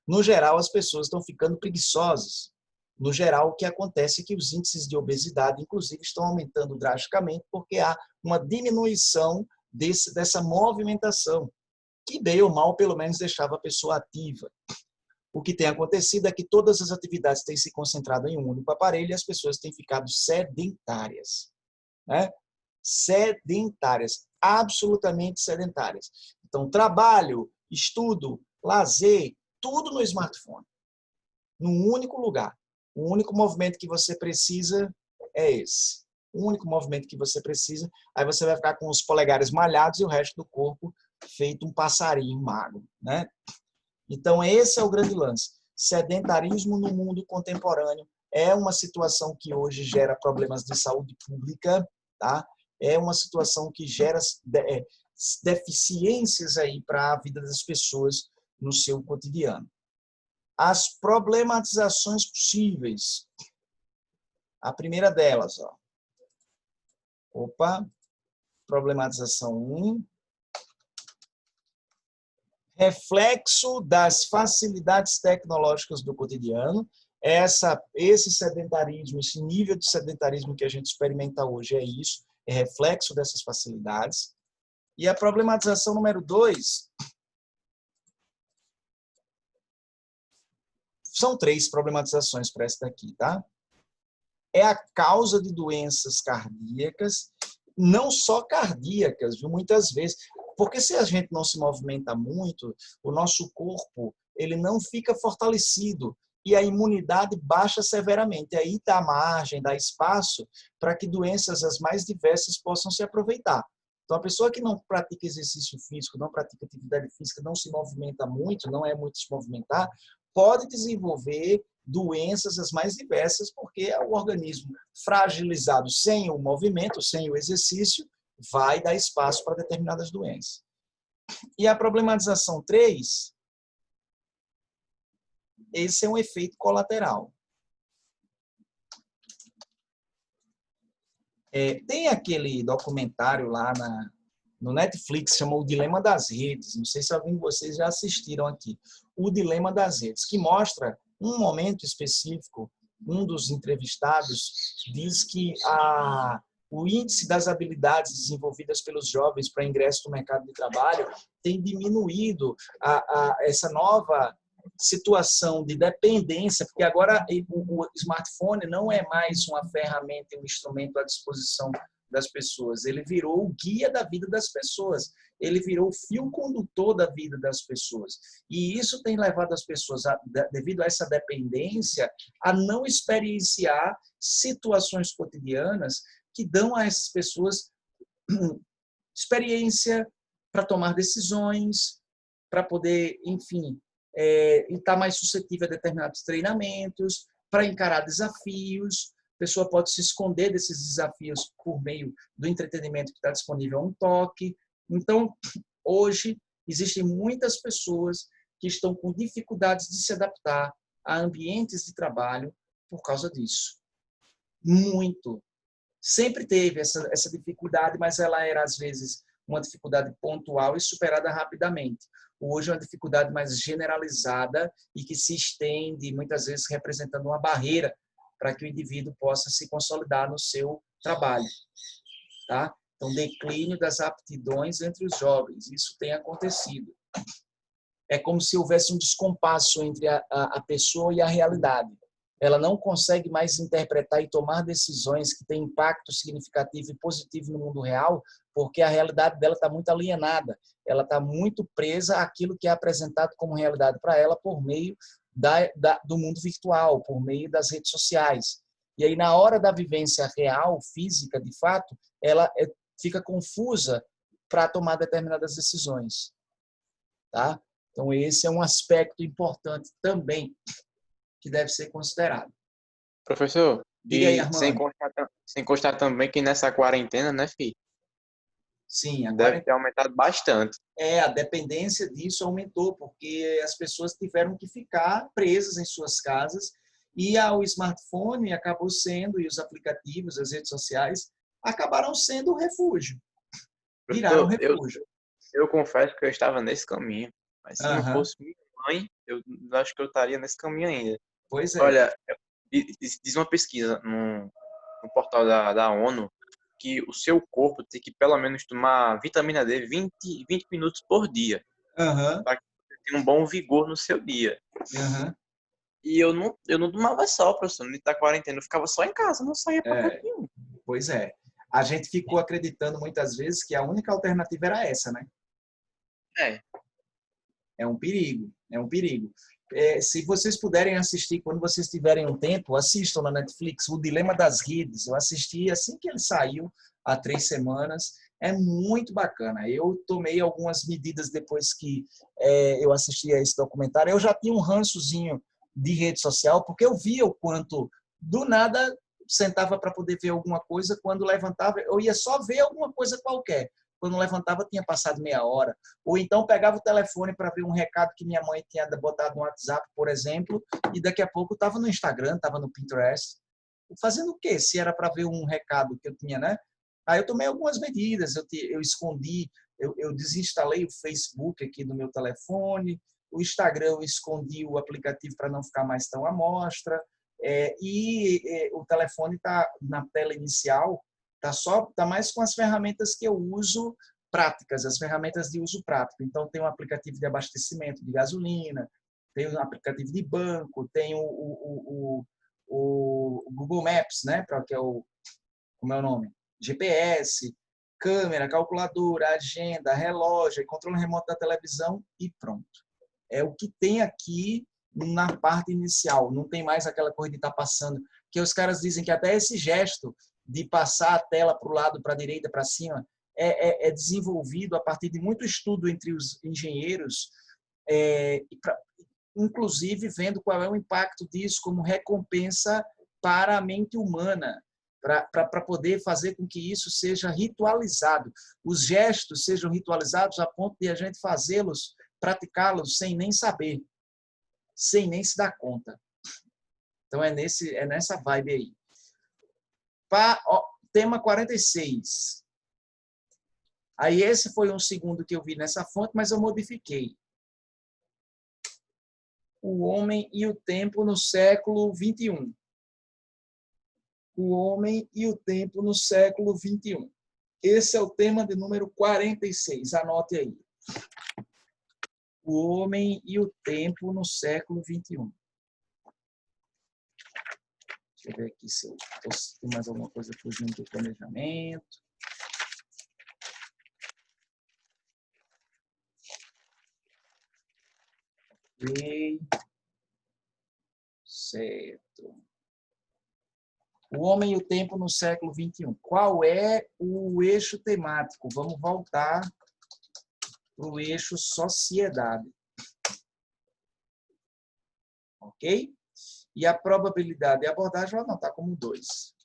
No geral, as pessoas estão ficando preguiçosas. No geral, o que acontece é que os índices de obesidade, inclusive, estão aumentando drasticamente porque há uma diminuição dessa movimentação, que bem ou mal, pelo menos, deixava a pessoa ativa. O que tem acontecido é que todas as atividades têm se concentrado em um único aparelho e as pessoas têm ficado sedentárias. Né? Sedentárias, absolutamente sedentárias. Então, trabalho, estudo, lazer, tudo no smartphone, num único lugar. O único movimento que você precisa é esse. O único movimento que você precisa, aí você vai ficar com os polegares malhados e o resto do corpo feito um passarinho magro, né? Então, esse é o grande lance. Sedentarismo no mundo contemporâneo é uma situação que hoje gera problemas de saúde pública, tá? É uma situação que gera deficiências aí para a vida das pessoas no seu cotidiano. As problematizações possíveis. A primeira delas, problematização 1. Reflexo das facilidades tecnológicas do cotidiano. Esse sedentarismo, esse nível de sedentarismo que a gente experimenta hoje é isso, é reflexo dessas facilidades. E a problematização número 2, são 3 problematizações para essa daqui, tá? É a causa de doenças cardíacas, não só cardíacas, viu? Muitas vezes, porque se a gente não se movimenta muito, o nosso corpo ele não fica fortalecido e a imunidade baixa severamente. Aí dá margem, dá espaço para que doenças as mais diversas possam se aproveitar. Então, a pessoa que não pratica exercício físico, não pratica atividade física, não se movimenta muito, não é muito se movimentar, pode desenvolver doenças as mais diversas, porque é o organismo fragilizado sem o movimento, sem o exercício, vai dar espaço para determinadas doenças. E a problematização 3, esse é um efeito colateral. Tem aquele documentário lá no Netflix, chamou O Dilema das Redes, não sei se alguém de vocês já assistiram aqui, O Dilema das Redes, que mostra um momento específico, um dos entrevistados diz que O índice das habilidades desenvolvidas pelos jovens para ingresso no mercado de trabalho tem diminuído essa nova situação de dependência, porque agora o smartphone não é mais uma ferramenta, um instrumento à disposição das pessoas. Ele virou o guia da vida das pessoas. Ele virou o fio condutor da vida das pessoas. E isso tem levado as pessoas, devido a essa dependência, a não experienciar situações cotidianas que dão a essas pessoas experiência para tomar decisões, para poder, enfim, estar mais suscetível a determinados treinamentos, para encarar desafios. A pessoa pode se esconder desses desafios por meio do entretenimento que está disponível a um toque. Então, hoje, existem muitas pessoas que estão com dificuldades de se adaptar a ambientes de trabalho por causa disso. Muito. Sempre teve essa dificuldade, mas ela era, às vezes, uma dificuldade pontual e superada rapidamente. Hoje é uma dificuldade mais generalizada e que se estende, muitas vezes representando uma barreira para que o indivíduo possa se consolidar no seu trabalho. Tá? Então, declínio das aptidões entre os jovens, isso tem acontecido. É como se houvesse um descompasso entre a pessoa e a realidade. Ela não consegue mais interpretar e tomar decisões que têm impacto significativo e positivo no mundo real, porque a realidade dela está muito alienada. Ela está muito presa àquilo que é apresentado como realidade para ela por meio do mundo virtual, por meio das redes sociais. E aí, na hora da vivência real, física, de fato, ela fica confusa para tomar determinadas decisões. Tá? Então, esse é um aspecto importante também que deve ser considerado.
Professor,
Diga aí,
e
Armando.
sem constar também que nessa quarentena, né, filho?
Sim, agora
Deve ter aumentado bastante.
a dependência disso aumentou, porque as pessoas tiveram que ficar presas em suas casas e o smartphone acabou sendo, e os aplicativos, as redes sociais, acabaram sendo o refúgio. Viraram
Professor,
refúgio.
eu confesso que eu estava nesse caminho, mas se não
Aham.
fosse minha mãe, eu acho que eu estaria nesse caminho ainda.
Pois é.
Olha, diz uma pesquisa no portal da ONU que o seu corpo tem que pelo menos tomar vitamina D 20 minutos por dia,
Aham.
para que você tenha um bom vigor no seu dia.
Aham.
E eu não tomava sol, professor, não está quarentena, eu ficava só em casa, não saía para canto nenhum.
Pois é. A gente ficou acreditando muitas vezes que a única alternativa era essa, né?
É.
É um perigo, é um perigo. Se vocês puderem assistir, quando vocês tiverem um tempo, assistam na Netflix O Dilema das Redes. Eu assisti assim que ele saiu, há 3 semanas. É muito bacana. Eu tomei algumas medidas depois que eu assisti a esse documentário. Eu já tinha um rançozinho de rede social, porque eu via o quanto, do nada, sentava para poder ver alguma coisa. Quando levantava, eu ia só ver alguma coisa qualquer. Quando levantava, tinha passado meia hora. Ou então pegava o telefone para ver um recado que minha mãe tinha botado no WhatsApp, por exemplo, e daqui a pouco estava no Instagram, estava no Pinterest. Fazendo o quê? Se era para ver um recado que eu tinha, né? Aí eu tomei algumas medidas, eu escondi, eu desinstalei o Facebook aqui do meu telefone, o Instagram eu escondi o aplicativo para não ficar mais tão à mostra, o telefone está na tela inicial, tá mais com as ferramentas que eu uso práticas, as ferramentas de uso prático. Então, tem um aplicativo de abastecimento de gasolina, tem um aplicativo de banco, tem o Google Maps, né, que é como é o nome? GPS, câmera, calculadora, agenda, relógio, controle remoto da televisão e pronto. É o que tem aqui na parte inicial. Não tem mais aquela coisa de estar passando, que os caras dizem que até esse gesto de passar a tela para o lado, para a direita, para cima, é desenvolvido a partir de muito estudo entre os engenheiros, inclusive vendo qual é o impacto disso como recompensa para a mente humana, para poder fazer com que isso seja ritualizado. Os gestos sejam ritualizados a ponto de a gente fazê-los, praticá-los sem nem saber, sem nem se dar conta. Então, é nessa vibe aí. Tema 46. Aí esse foi um segundo que eu vi nessa fonte, mas eu modifiquei. O homem e o tempo no século XXI. o homem e o tempo no século XXI. Esse é o tema de número 46, anote aí. O homem e o tempo no século XXI. Deixa eu ver aqui se tem mais alguma coisa fugindo do planejamento. Ok. Certo. O homem e o tempo no século XXI. Qual é o eixo temático? Vamos voltar para o eixo sociedade. Ok? E a probabilidade de abordagem, vou anotar como 2.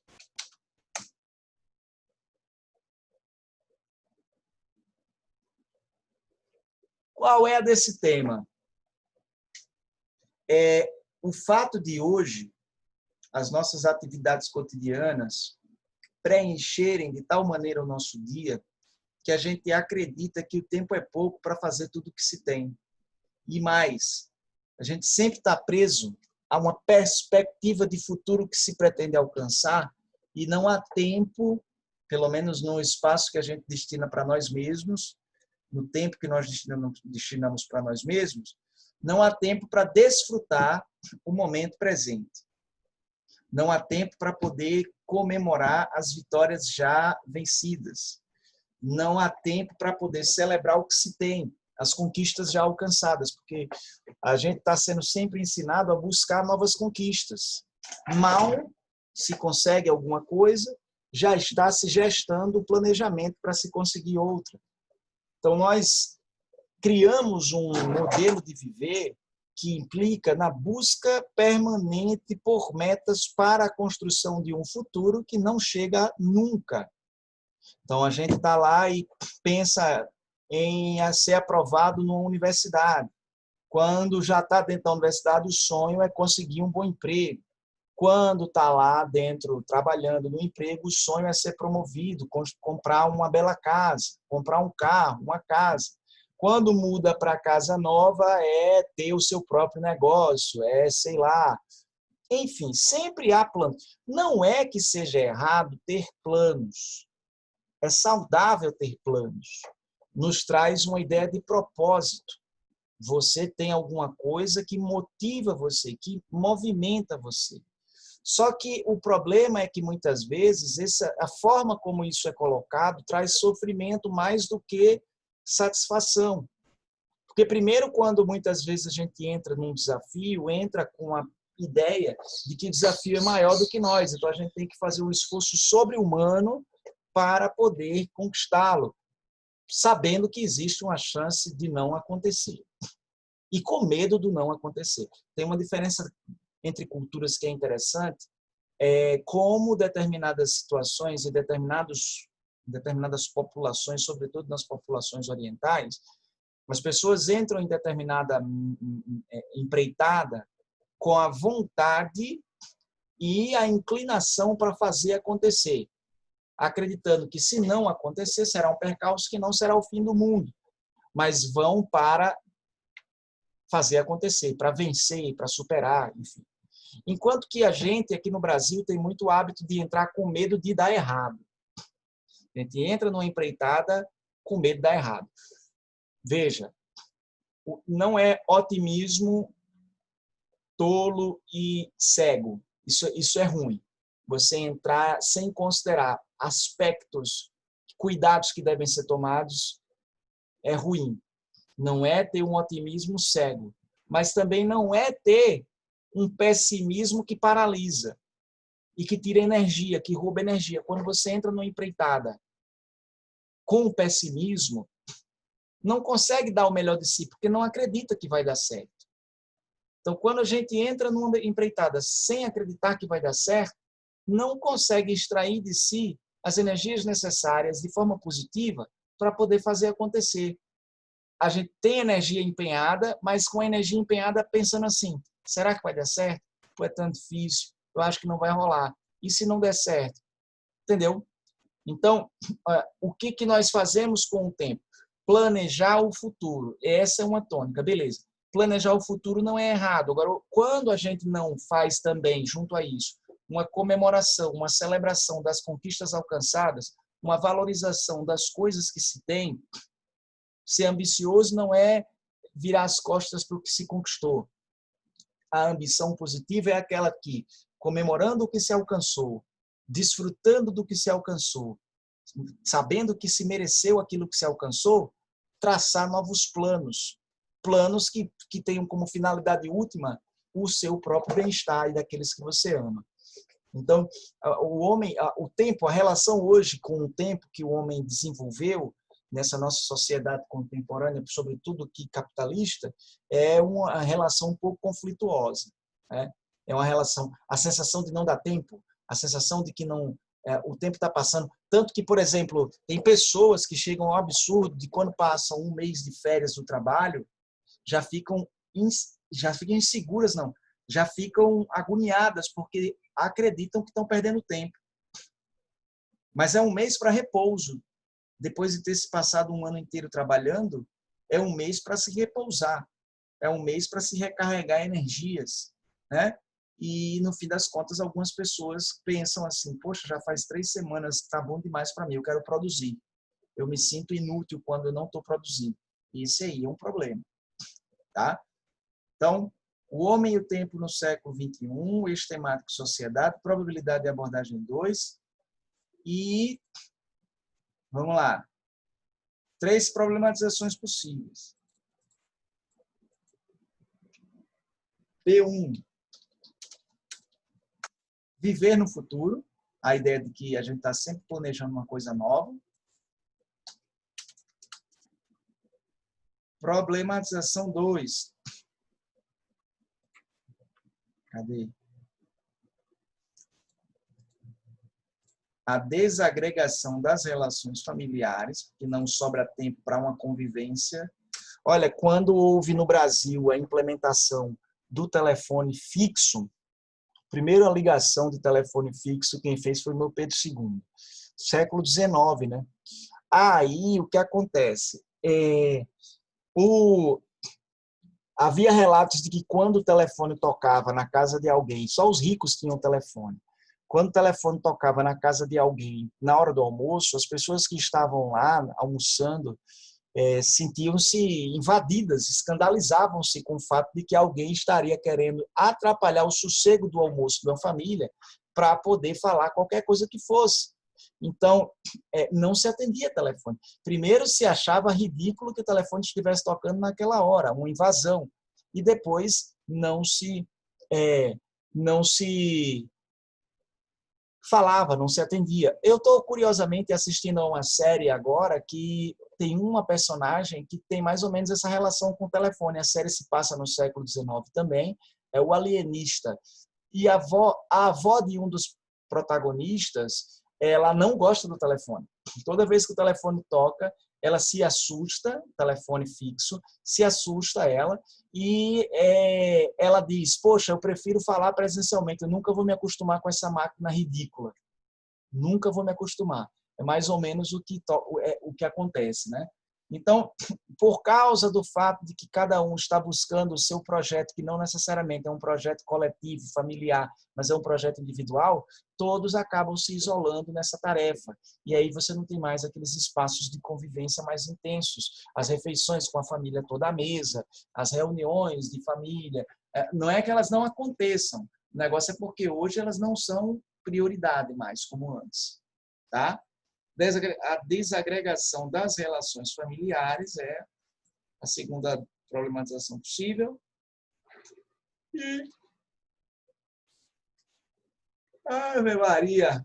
Qual é a desse tema? O fato de hoje as nossas atividades cotidianas preencherem de tal maneira o nosso dia que a gente acredita que o tempo é pouco para fazer tudo o que se tem. E mais, a gente sempre está preso a uma perspectiva de futuro que se pretende alcançar e não há tempo, pelo menos no espaço que a gente destina para nós mesmos, no tempo que nós destinamos para nós mesmos, não há tempo para desfrutar o momento presente. Não há tempo para poder comemorar as vitórias já vencidas. Não há tempo para poder celebrar o que se tem, as conquistas já alcançadas, porque a gente está sendo sempre ensinado a buscar novas conquistas. Mal se consegue alguma coisa, já está se gestando o planejamento para se conseguir outra. Então, nós criamos um modelo de viver que implica na busca permanente por metas para a construção de um futuro que não chega nunca. Então, a gente está lá e pensa em ser aprovado numa universidade. Quando já está dentro da universidade, o sonho é conseguir um bom emprego. Quando está lá dentro, trabalhando no emprego, o sonho é ser promovido, comprar uma bela casa, comprar um carro, uma casa. Quando muda para casa nova, é ter o seu próprio negócio, sei lá. Enfim, sempre há planos. Não é que seja errado ter planos. É saudável ter planos. Nos traz uma ideia de propósito. Você tem alguma coisa que motiva você, que movimenta você. Só que o problema é que, muitas vezes, a forma como isso é colocado traz sofrimento mais do que satisfação. Porque, primeiro, quando muitas vezes a gente entra num desafio, entra com a ideia de que o desafio é maior do que nós. Então, a gente tem que fazer um esforço sobre-humano para poder conquistá-lo, sabendo que existe uma chance de não acontecer. E com medo do não acontecer. Tem uma diferença entre culturas que é interessante, como determinadas situações e determinadas populações, sobretudo nas populações orientais, as pessoas entram em determinada empreitada com a vontade e a inclinação para fazer acontecer, acreditando que, se não acontecer, será um percalço que não será o fim do mundo, mas vão para fazer acontecer, para vencer, para superar, enfim. Enquanto que a gente, aqui no Brasil, tem muito hábito de entrar com medo de dar errado. A gente entra numa empreitada com medo de dar errado. Veja, não é otimismo tolo e cego. Isso é ruim. Você entrar sem considerar aspectos, cuidados que devem ser tomados, é ruim. Não é ter um otimismo cego, mas também não é ter um pessimismo que paralisa e que tira energia, que rouba energia. Quando você entra numa empreitada com pessimismo, não consegue dar o melhor de si, porque não acredita que vai dar certo. Então, quando a gente entra numa empreitada sem acreditar que vai dar certo, não consegue extrair de si as energias necessárias de forma positiva para poder fazer acontecer. A gente tem energia empenhada, mas com a energia empenhada pensando assim, será que vai dar certo? Ou é tão difícil? Eu acho que não vai rolar. E se não der certo? Entendeu? Então, o que nós fazemos com o tempo? Planejar o futuro. Essa é uma tônica, beleza. Planejar o futuro não é errado. Agora, quando a gente não faz também, junto a isso, uma comemoração, uma celebração das conquistas alcançadas, uma valorização das coisas que se tem. Ser ambicioso não é virar as costas para o que se conquistou. A ambição positiva é aquela que, comemorando o que se alcançou, desfrutando do que se alcançou, sabendo que se mereceu aquilo que se alcançou, traçar novos planos. Planos que tenham como finalidade última o seu próprio bem-estar e daqueles que você ama. Então, o homem, o tempo, a relação hoje com o tempo que o homem desenvolveu nessa nossa sociedade contemporânea, sobretudo que capitalista, é uma relação um pouco conflituosa, né? É uma relação, a sensação de não dar tempo, a sensação de que não o tempo está passando, tanto que, por exemplo, tem pessoas que chegam ao absurdo de quando passam um mês de férias do trabalho, já ficam inseguras, não, já ficam agoniadas porque acreditam que estão perdendo tempo. Mas é um mês para repouso. Depois de ter se passado um ano inteiro trabalhando, é um mês para se repousar, é um mês para se recarregar energias, né? E, no fim das contas, algumas pessoas pensam assim, poxa, já faz 3 semanas, está bom demais para mim, eu quero produzir. Eu me sinto inútil quando eu não estou produzindo. Isso aí é um problema. Tá? Então, o homem e o tempo no século XXI, eixo temático sociedade, probabilidade de abordagem 2. E, vamos lá, 3 problematizações possíveis. P1. Viver no futuro, a ideia de que a gente está sempre planejando uma coisa nova. Problematização 2. Cadê? A desagregação das relações familiares, porque não sobra tempo para uma convivência. Olha, quando houve no Brasil a implementação do telefone fixo, primeira ligação de telefone fixo, quem fez foi o meu Pedro II, século XIX, né? Aí, o que acontece? Havia relatos de que quando o telefone tocava na casa de alguém, só os ricos tinham telefone, quando o telefone tocava na casa de alguém, na hora do almoço, as pessoas que estavam lá almoçando sentiam-se invadidas, escandalizavam-se com o fato de que alguém estaria querendo atrapalhar o sossego do almoço de uma família para poder falar qualquer coisa que fosse. Então, não se atendia telefone. Primeiro, se achava ridículo que o telefone estivesse tocando naquela hora, uma invasão. E depois, não se falava, não se atendia. Eu estou, curiosamente, assistindo a uma série agora que tem uma personagem que tem mais ou menos essa relação com o telefone. A série se passa no século XIX também, é o Alienista. E a avó de um dos protagonistas, ela não gosta do telefone. Toda vez que o telefone toca, ela se assusta, telefone fixo, se assusta ela, e ela diz, poxa, eu prefiro falar presencialmente, eu nunca vou me acostumar com essa máquina ridícula. Nunca vou me acostumar. É mais ou menos o que acontece, né? Então, por causa do fato de que cada um está buscando o seu projeto, que não necessariamente é um projeto coletivo, familiar, mas é um projeto individual, todos acabam se isolando nessa tarefa. E aí você não tem mais aqueles espaços de convivência mais intensos. As refeições com a família toda à mesa, as reuniões de família. Não é que elas não aconteçam. O negócio é porque hoje elas não são prioridade mais, como antes. Tá? A desagregação das relações familiares é a segunda problematização possível. E, Ave Maria,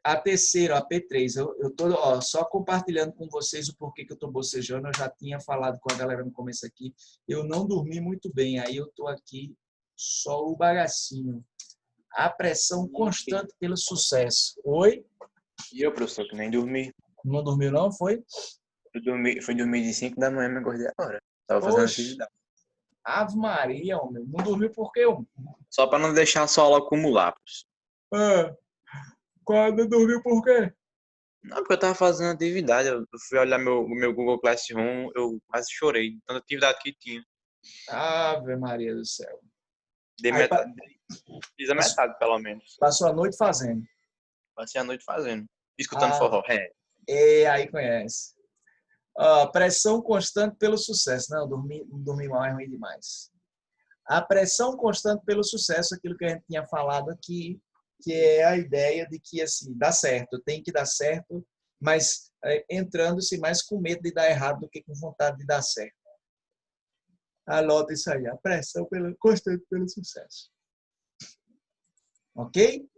a terceira, a P3. Eu estou só compartilhando com vocês o porquê que eu estou bocejando. Eu já tinha falado com a galera no começo aqui. Eu não dormi muito bem, aí eu estou aqui só o bagacinho. A pressão constante pelo sucesso. Oi?
E eu, professor, que nem dormi.
Não dormiu, não? Foi?
Foi dormir de 5 da manhã, me acordei agora. Tava fazendo atividade.
Ave Maria, homem. Não dormiu por quê, homem?
Só para não deixar a sola acumular, professor.
Quando dormiu por quê?
Não, porque eu tava fazendo atividade. Eu fui olhar meu Google Classroom, eu quase chorei. Tanta atividade que tinha.
Ave Maria do céu.
Dei
Aí,
metade, fiz a metade, pelo menos.
passou a noite fazendo.
Passei a noite fazendo. Escutando forró.
Aí conhece. Pressão constante pelo sucesso. Não, dormir mal é ruim demais. A pressão constante pelo sucesso, aquilo que a gente tinha falado aqui, que é a ideia de que, assim, dá certo, tem que dar certo, mas entrando-se mais com medo de dar errado do que com vontade de dar certo. Anota isso aí, a pressão constante pelo sucesso. Ok?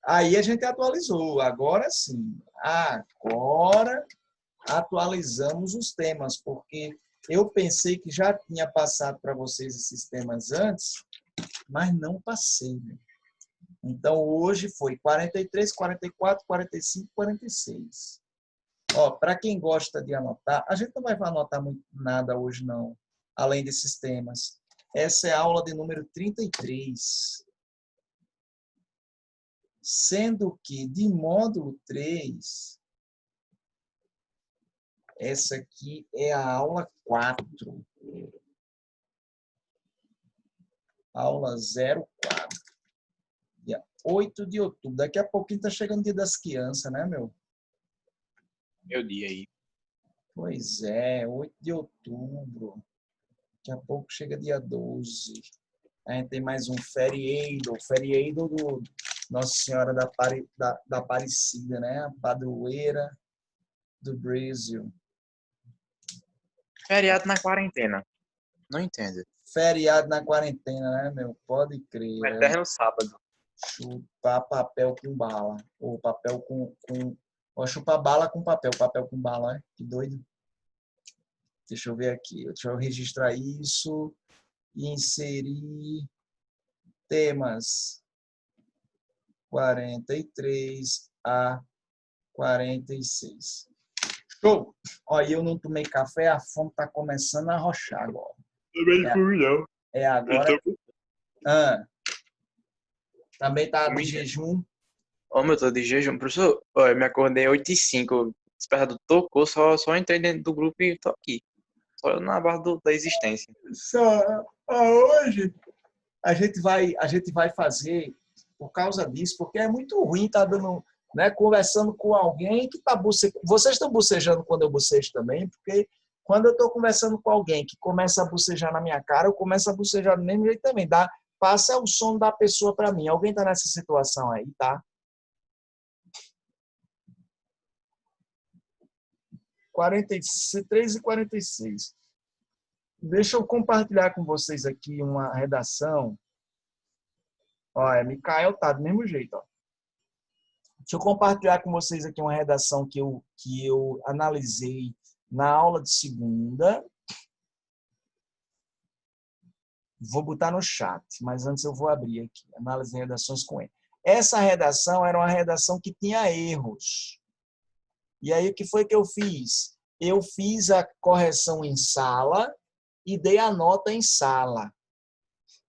Aí a gente atualizou. Agora sim. Agora atualizamos os temas, porque eu pensei que já tinha passado para vocês esses temas antes, mas não passei. Né? Então, hoje foi 43, 44, 45, 46. Para quem gosta de anotar, a gente não vai anotar muito nada hoje, não, além desses temas. Essa é a aula de número 33. Sendo que, de módulo 3, essa aqui é a aula 4. Aula 04. Dia 8 de outubro. Daqui a pouquinho está chegando o dia das crianças, né, meu?
Meu dia aí.
Pois é, 8 de outubro. Daqui a pouco chega dia 12. A gente tem mais um feriado. Feriado do Nossa Senhora da Aparecida, né? A padroeira do Brasil.
Feriado na quarentena. Não entendo.
Feriado na quarentena, né, meu? Pode crer.
Vai até no sábado.
Chupar papel com bala. Ou papel com... Ou chupar bala com papel. Papel com bala, né? Que doido. Deixa eu ver aqui. Deixa eu registrar isso e inserir temas 43 a 46. Show! Olha, eu não tomei café, a fome está começando a arrochar agora.
Também fui, não.
É agora. Também tá de jejum.
Eu tô de jejum. Professor, eu me acordei 8h05. O despertador tocou, só entrei dentro do grupo e tô aqui. Só na base da existência.
Hoje a gente vai fazer por causa disso, porque é muito ruim estar dando, né, conversando com alguém que está bocejando. Vocês estão bocejando quando eu bocejo também, porque quando eu estou conversando com alguém que começa a bocejar na minha cara, eu começo a bocejar do mesmo jeito também. Passa o sono da pessoa para mim. Alguém está nessa situação aí, tá? 43 e 46. Deixa eu compartilhar com vocês aqui uma redação. Olha, Micael tá do mesmo jeito. Ó. Deixa eu compartilhar com vocês aqui uma redação que eu analisei na aula de segunda. Vou botar no chat, mas antes eu vou abrir aqui. Análise de redações com ele. Essa redação era uma redação que tinha erros. E aí, o que foi que eu fiz? Eu fiz a correção em sala e dei a nota em sala.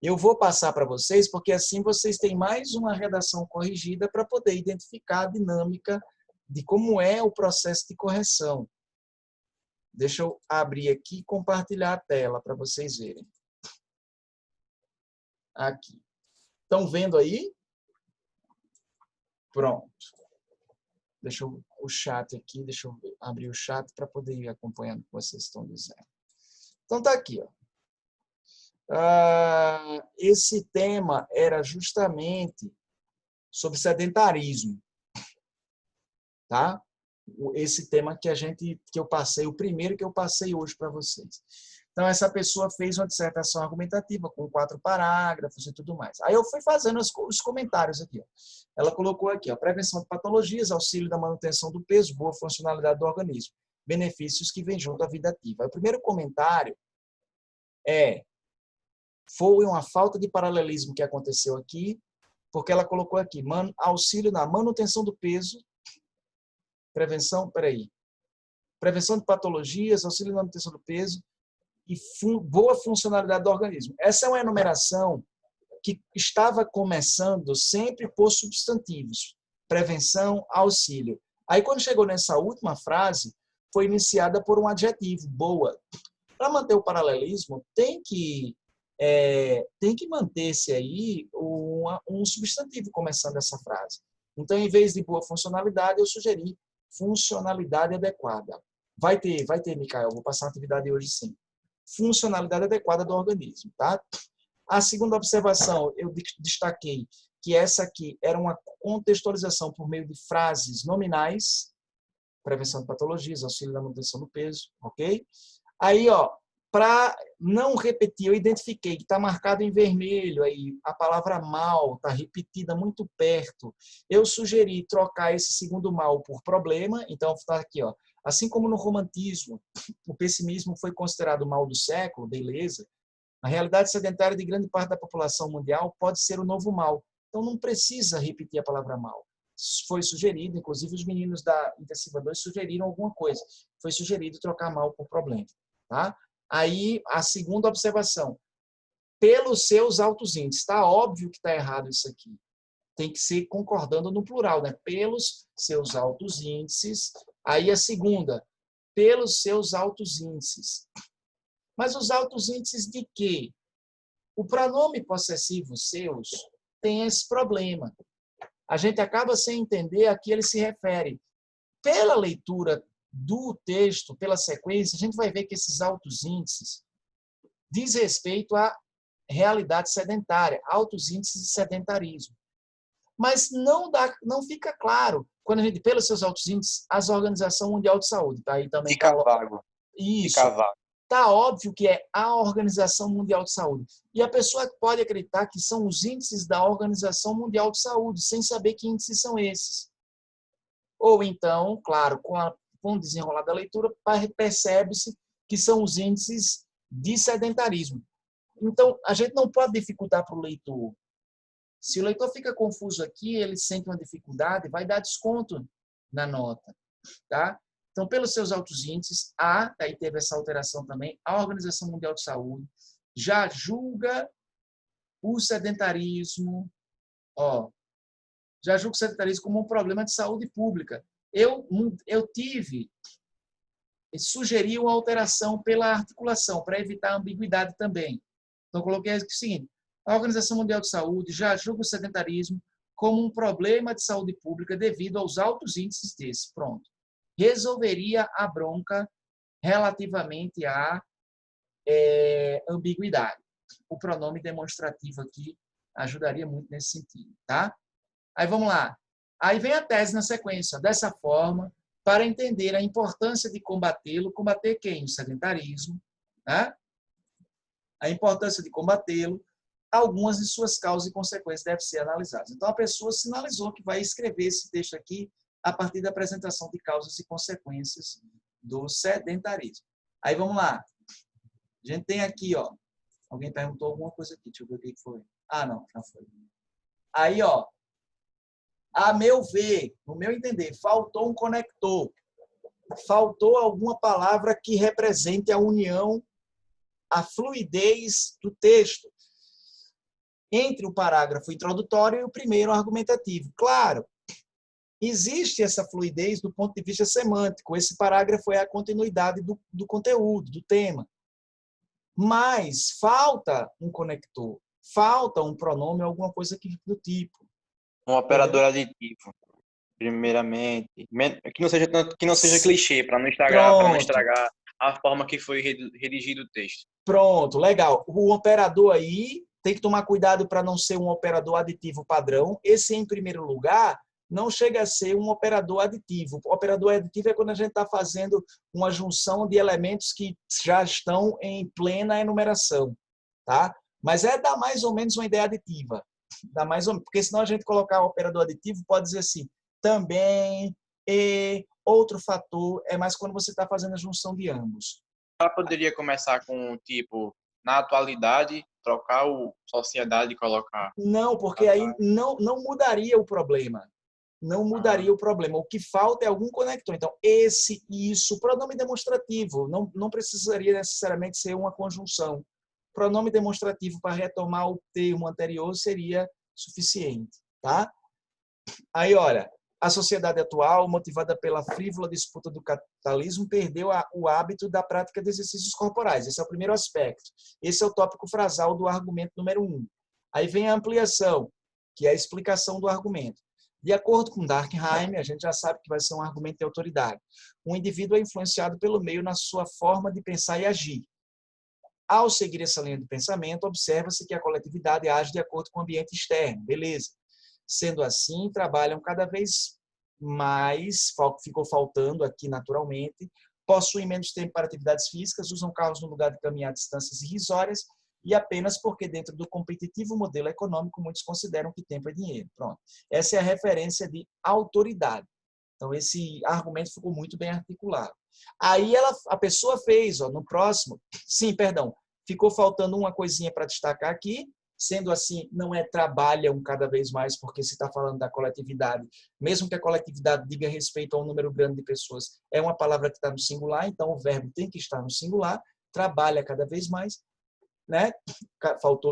Eu vou passar para vocês, porque assim vocês têm mais uma redação corrigida para poder identificar a dinâmica de como é o processo de correção. Deixa eu abrir aqui e compartilhar a tela para vocês verem. Aqui. Estão vendo aí? Pronto. Deixa eu o chat aqui, deixa eu abrir o chat para poder ir acompanhando o que vocês estão dizendo. Então tá aqui, ó. Esse tema era justamente sobre sedentarismo, tá? Esse tema que eu passei, o primeiro que eu passei hoje para vocês. Então essa pessoa fez uma dissertação argumentativa com 4 parágrafos e tudo mais. Aí eu fui fazendo os comentários aqui. Ó. Ela colocou aqui, ó, prevenção de patologias, auxílio da manutenção do peso, boa funcionalidade do organismo, benefícios que vêm junto à vida ativa. Aí, o primeiro comentário foi uma falta de paralelismo que aconteceu aqui, porque ela colocou aqui, auxílio na manutenção do peso, prevenção de patologias, auxílio na manutenção do peso e boa funcionalidade do organismo. Essa é uma enumeração que estava começando sempre por substantivos, prevenção, auxílio. Aí, quando chegou nessa última frase, foi iniciada por um adjetivo, boa. Para manter o paralelismo, tem que tem que manter-se aí um substantivo começando essa frase. Então, em vez de boa funcionalidade, eu sugeri funcionalidade adequada. Vai ter, Micael, vou passar a atividade hoje sim. Funcionalidade adequada do organismo, tá? A segunda observação, eu destaquei que essa aqui era uma contextualização por meio de frases nominais, prevenção de patologias, auxílio na manutenção do peso, ok? Aí, ó, para não repetir, eu identifiquei que está marcado em vermelho aí, a palavra mal está repetida muito perto. Eu sugeri trocar esse segundo mal por problema, então está aqui, ó. Assim como no romantismo, o pessimismo foi considerado o mal do século, beleza. A realidade sedentária de grande parte da população mundial pode ser o novo mal. Então não precisa repetir a palavra mal. Foi sugerido, inclusive os meninos da Intensiva 2 sugeriram alguma coisa. Foi sugerido trocar mal por problema, tá? Aí, a segunda observação, pelos seus altos índices. Está óbvio que está errado isso aqui. Tem que ser concordando no plural, né? Pelos seus altos índices. Aí a segunda, pelos seus altos índices. Mas os altos índices de quê? O pronome possessivo seus tem esse problema. A gente acaba sem entender a que ele se refere. Pela leitura do texto, pela sequência, a gente vai ver que esses altos índices diz respeito à realidade sedentária, altos índices de sedentarismo. Mas não fica claro, quando a gente, pelos seus altos índices, a Organização Mundial de Saúde. Tá aí também.
Fica vago.
Isso. Está óbvio que é a Organização Mundial de Saúde. E a pessoa pode acreditar que são os índices da Organização Mundial de Saúde, sem saber que índices são esses. Ou então, claro, com o desenrolar da leitura, percebe-se que são os índices de sedentarismo. Então, a gente não pode dificultar para o leitor. Se o leitor fica confuso aqui, ele sente uma dificuldade, vai dar desconto na nota. Tá? Então, pelos seus altos índices, aí teve essa alteração também, a Organização Mundial de Saúde já julga o sedentarismo, já julga o sedentarismo como um problema de saúde pública. Eu sugeri uma alteração pela articulação, para evitar ambiguidade também. Então, coloquei aqui o seguinte, a Organização Mundial de Saúde já julga o sedentarismo como um problema de saúde pública devido aos altos índices desse. Pronto. Resolveria a bronca relativamente à ambiguidade. O pronome demonstrativo aqui ajudaria muito nesse sentido, tá? Aí vamos lá. Aí vem a tese na sequência. Dessa forma, para entender a importância de combatê-lo, combater quem? O sedentarismo, né? A importância de combatê-lo, algumas de suas causas e consequências devem ser analisadas. Então, a pessoa sinalizou que vai escrever esse texto aqui a partir da apresentação de causas e consequências do sedentarismo. Aí, vamos lá. A gente tem aqui, ó. Alguém perguntou alguma coisa aqui. Deixa eu ver o que foi. Ah, não, já foi. Aí, ó. A meu ver, no meu entender, faltou um conector. Faltou alguma palavra que represente a união, a fluidez do texto entre o parágrafo introdutório e o primeiro argumentativo. Claro, existe essa fluidez do ponto de vista semântico. Esse parágrafo é a continuidade do conteúdo, do tema. Mas falta um conector, falta um pronome, alguma coisa do tipo.
Um operador aditivo, primeiramente. Que não seja clichê, para não estragar a forma que foi redigido o texto.
Pronto, legal. O operador aí tem que tomar cuidado para não ser um operador aditivo padrão. Esse, em primeiro lugar, não chega a ser um operador aditivo. O operador aditivo é quando a gente está fazendo uma junção de elementos que já estão em plena enumeração, tá? Mas dá mais ou menos uma ideia aditiva. Dá mais ou menos, porque senão a gente colocar o operador aditivo pode dizer assim, também, e, outro fator, é mais quando você está fazendo a junção de ambos.
Ela poderia começar com, tipo, na atualidade, trocar o sociedade e colocar...
Não, porque aí não mudaria o problema. Não mudaria o problema. O que falta é algum conector. Então, esse, isso, pronome demonstrativo. Não precisaria necessariamente ser uma conjunção. Pronome demonstrativo para retomar o termo anterior seria suficiente, tá? Aí, olha, A sociedade atual, motivada pela frívola disputa do capitalismo, perdeu o hábito da prática de exercícios corporais. Esse é o primeiro aspecto. Esse é o tópico frasal do argumento número 1. Aí vem a ampliação, que é a explicação do argumento. De acordo com Durkheim, a gente já sabe que vai ser um argumento de autoridade. Um indivíduo é influenciado pelo meio na sua forma de pensar e agir. Ao seguir essa linha de pensamento, observa-se que a coletividade age de acordo com o ambiente externo. Beleza. Sendo assim, trabalham cada vez mais, ficou faltando aqui naturalmente, possuem menos tempo para atividades físicas, usam carros no lugar de caminhar distâncias irrisórias, e apenas porque dentro do competitivo modelo econômico muitos consideram que tempo é dinheiro. Pronto. Essa é a referência de autoridade. Então, esse argumento ficou muito bem articulado. Aí a pessoa fez, no próximo, ficou faltando uma coisinha para destacar aqui. Sendo assim, não é trabalham cada vez mais, porque se está falando da coletividade, mesmo que a coletividade diga respeito a um número grande de pessoas, é uma palavra que está no singular, então o verbo tem que estar no singular, trabalha cada vez mais, né?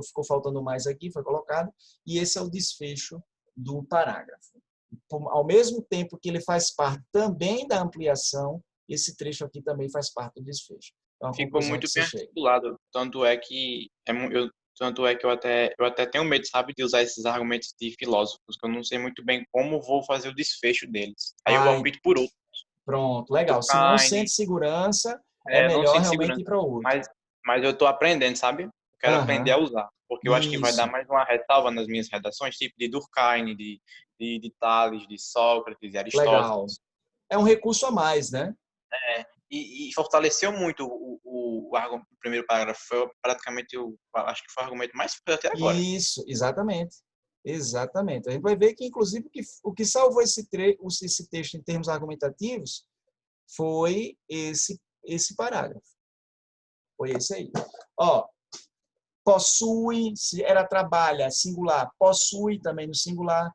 Ficou faltando mais aqui, foi colocado, e esse é o desfecho do parágrafo. Ao mesmo tempo que ele faz parte também da ampliação, esse trecho aqui também faz parte do desfecho. Então,
ficou muito bem articulado, tanto é que eu até tenho medo, sabe, de usar esses argumentos de filósofos, que eu não sei muito bem como vou fazer o desfecho deles. Aí eu opto por outro.
Pronto, legal. Se não sente segurança, é melhor realmente ir para o outro.
Mas eu estou aprendendo, sabe? Eu quero aprender a usar. Porque eu acho que vai dar mais uma ressalva nas minhas redações, tipo de Durkheim, de Tales, de Sócrates, de Aristóteles.
Legal. É um recurso a mais, né?
E fortaleceu muito o primeiro parágrafo. Foi praticamente, acho que foi o argumento mais forte até agora.
Isso, exatamente. Exatamente. A gente vai ver que, inclusive, o que salvou esse texto em termos argumentativos foi esse parágrafo. Foi esse aí. Possui, se era trabalha, singular, possui também no singular.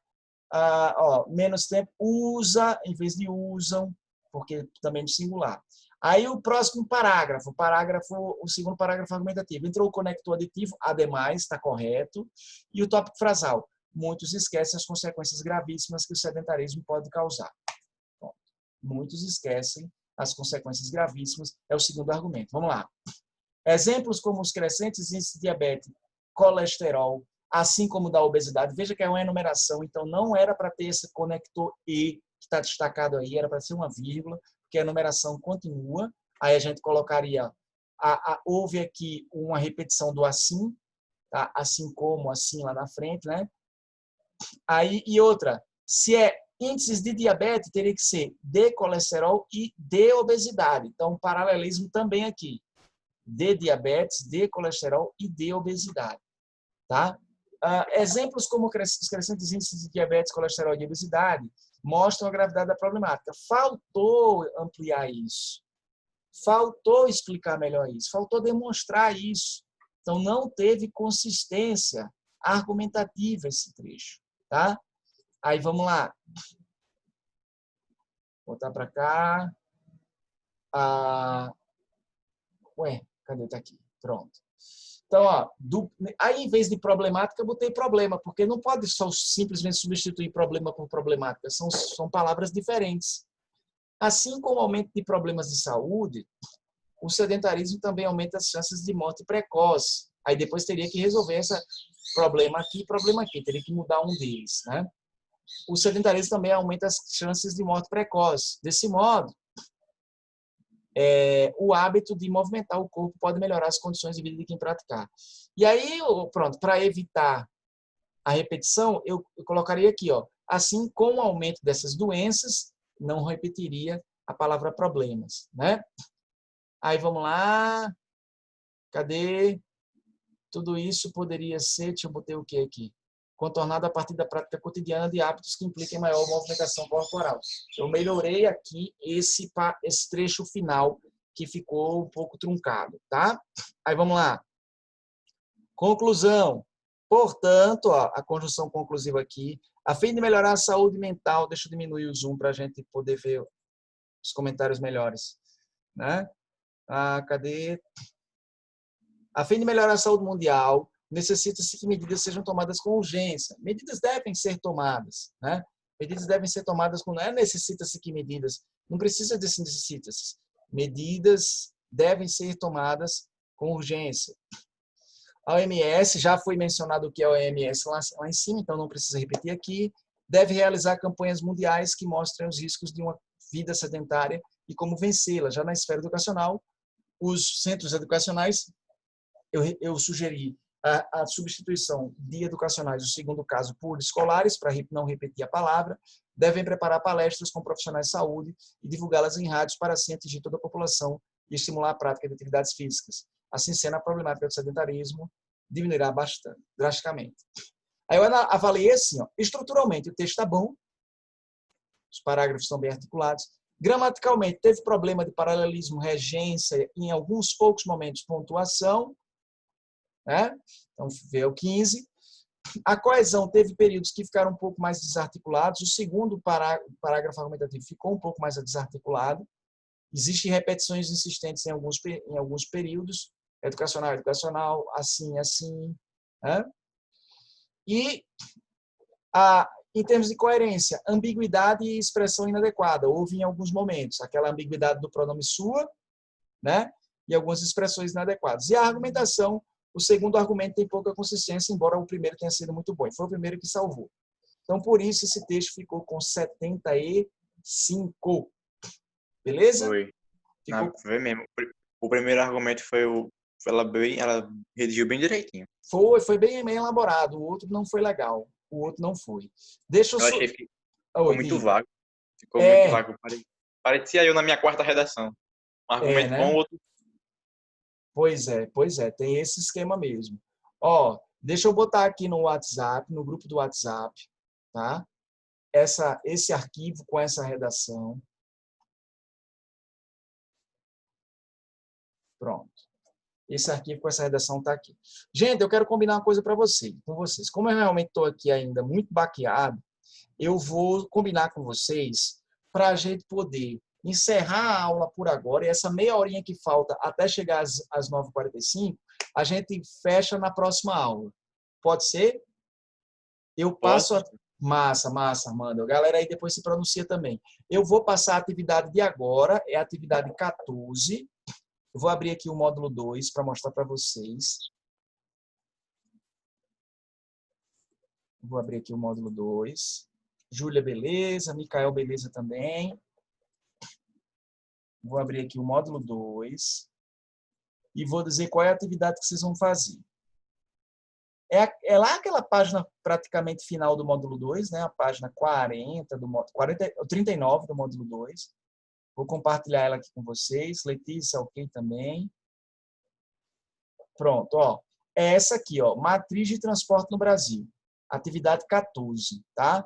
Menos tempo, usa, em vez de usam, porque também no singular. Aí o próximo parágrafo, o segundo parágrafo argumentativo. Entrou o conector aditivo, ademais, está correto. E o tópico frasal. Muitos esquecem as consequências gravíssimas que o sedentarismo pode causar. Bom, muitos esquecem as consequências gravíssimas, é o segundo argumento. Vamos lá. Exemplos como os crescentes índices de diabetes, colesterol, assim como da obesidade. Veja que é uma enumeração, então não era para ter esse conector E, que está destacado aí, era para ser uma vírgula, porque a enumeração continua. Aí a gente colocaria, houve aqui uma repetição do assim, tá? Assim como, assim lá na frente, né? Aí, e outra, se é índices de diabetes, teria que ser de colesterol e de obesidade. Então, paralelismo também aqui. De diabetes, de colesterol e de obesidade. Tá? Exemplos como os crescentes índices de diabetes, colesterol e obesidade mostram a gravidade da problemática. Faltou ampliar isso. Faltou explicar melhor isso. Faltou demonstrar isso. Então, não teve consistência argumentativa esse trecho. Tá? Aí, vamos lá. Voltar para cá. Cadê? Tá aqui. Pronto. Então, aí, em vez de problemática, eu botei problema, porque não pode só simplesmente substituir problema por problemática. São palavras diferentes. Assim como o aumento de problemas de saúde, o sedentarismo também aumenta as chances de morte precoce. Aí depois teria que resolver esse problema aqui e problema aqui. Teria que mudar um deles, né? O sedentarismo também aumenta as chances de morte precoce. Desse modo, o hábito de movimentar o corpo pode melhorar as condições de vida de quem praticar. E aí, pronto, para evitar a repetição, eu colocaria aqui, assim, com o aumento dessas doenças, não repetiria a palavra problemas, né? Aí, vamos lá. Cadê? Tudo isso poderia ser, deixa eu botar o que aqui? Contornado a partir da prática cotidiana de hábitos que impliquem maior movimentação corporal. Eu melhorei aqui esse trecho final que ficou um pouco truncado, tá? Aí vamos lá. Conclusão. Portanto, a conjunção conclusiva aqui, a fim de melhorar a saúde mental, deixa eu diminuir o zoom para a gente poder ver os comentários melhores, né? Cadê? A fim de melhorar a saúde mundial, necessita-se que medidas sejam tomadas com urgência. Medidas devem ser tomadas, né? Medidas devem ser tomadas quando necessita-se que medidas. Não precisa de necessita-se. Medidas devem ser tomadas com urgência. A OMS, já foi mencionado o que é a OMS lá em cima, então não precisa repetir aqui. Deve realizar campanhas mundiais que mostrem os riscos de uma vida sedentária e como vencê-la. Já na esfera educacional, os centros educacionais, eu sugeri a substituição de educacionais, no segundo caso, por escolares, para não repetir a palavra, devem preparar palestras com profissionais de saúde e divulgá-las em rádios para assim atingir toda a população e estimular a prática de atividades físicas. Assim sendo, a problemática do sedentarismo diminuirá bastante, drasticamente. Aí eu avaliei assim, ó, estruturalmente o texto está bom, os parágrafos estão bem articulados, gramaticalmente teve problema de paralelismo, regência, em alguns poucos momentos pontuação, né? Então, vê o 15. A coesão teve períodos que ficaram um pouco mais desarticulados, o segundo parágrafo argumentativo ficou um pouco mais desarticulado, existem repetições insistentes em alguns períodos, educacional, assim, né? E, em termos de coerência, ambiguidade e expressão inadequada. Houve em alguns momentos aquela ambiguidade do pronome sua, né? E algumas expressões inadequadas. E a argumentação, o segundo argumento tem pouca consistência, embora o primeiro tenha sido muito bom. Foi o primeiro que salvou. Então, por isso, esse texto ficou com 75. Beleza?
Foi. Foi mesmo. O primeiro argumento foi ela redigiu bem direitinho.
Foi bem elaborado. O outro não foi legal. O outro não foi. Deixa eu...
Eu achei que ficou muito vago. Ficou muito vago. Parecia eu na minha quarta redação. Um argumento
né?
bom, outro...
Pois é. Tem esse esquema mesmo. Ó, deixa eu botar aqui no WhatsApp, no grupo do WhatsApp, tá? Esse arquivo com essa redação. Pronto. Esse arquivo com essa redação está aqui. Gente, eu quero combinar uma coisa com vocês. Como eu realmente estou aqui ainda muito baqueado, eu vou combinar com vocês para a gente poder encerrar a aula por agora, e essa meia horinha que falta até chegar às 9h45, a gente fecha na próxima aula. Pode ser? Eu passo... Massa, Armando. A galera aí depois se pronuncia também. Eu vou passar a atividade de agora, é a atividade 14. Eu vou abrir aqui o módulo 2 para mostrar para vocês. Vou abrir aqui o módulo 2. Júlia, beleza. Micael, beleza também. Vou abrir aqui o módulo 2. E vou dizer qual é a atividade que vocês vão fazer. É lá aquela página praticamente final do módulo 2, né? A página 39 do módulo 2. Vou compartilhar ela aqui com vocês. Letícia, ok também. Pronto, ó. É essa aqui, ó. Matriz de transporte no Brasil. Atividade 14, tá?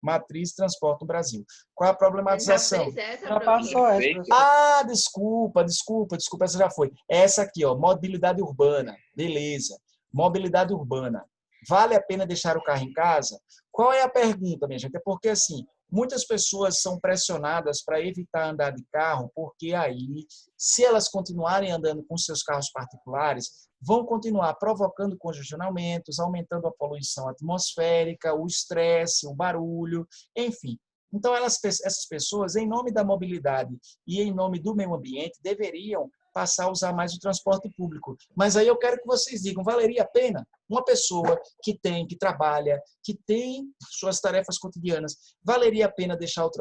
Matriz de transporte no Brasil. Qual é a problematização?
Já passou
essa. Desculpa, essa já foi. Essa aqui, ó. Mobilidade urbana. Beleza. Mobilidade urbana. Vale a pena deixar o carro em casa? Qual é a pergunta, minha gente? É porque, assim, muitas pessoas são pressionadas para evitar andar de carro, porque aí, se elas continuarem andando com seus carros particulares, vão continuar provocando congestionamentos, aumentando a poluição atmosférica, o estresse, o barulho, enfim. Então, essas pessoas, em nome da mobilidade e em nome do meio ambiente, deveriam passar a usar mais o transporte público. Mas aí eu quero que vocês digam, valeria a pena? Uma pessoa que trabalha, que tem suas tarefas cotidianas, valeria a pena deixar o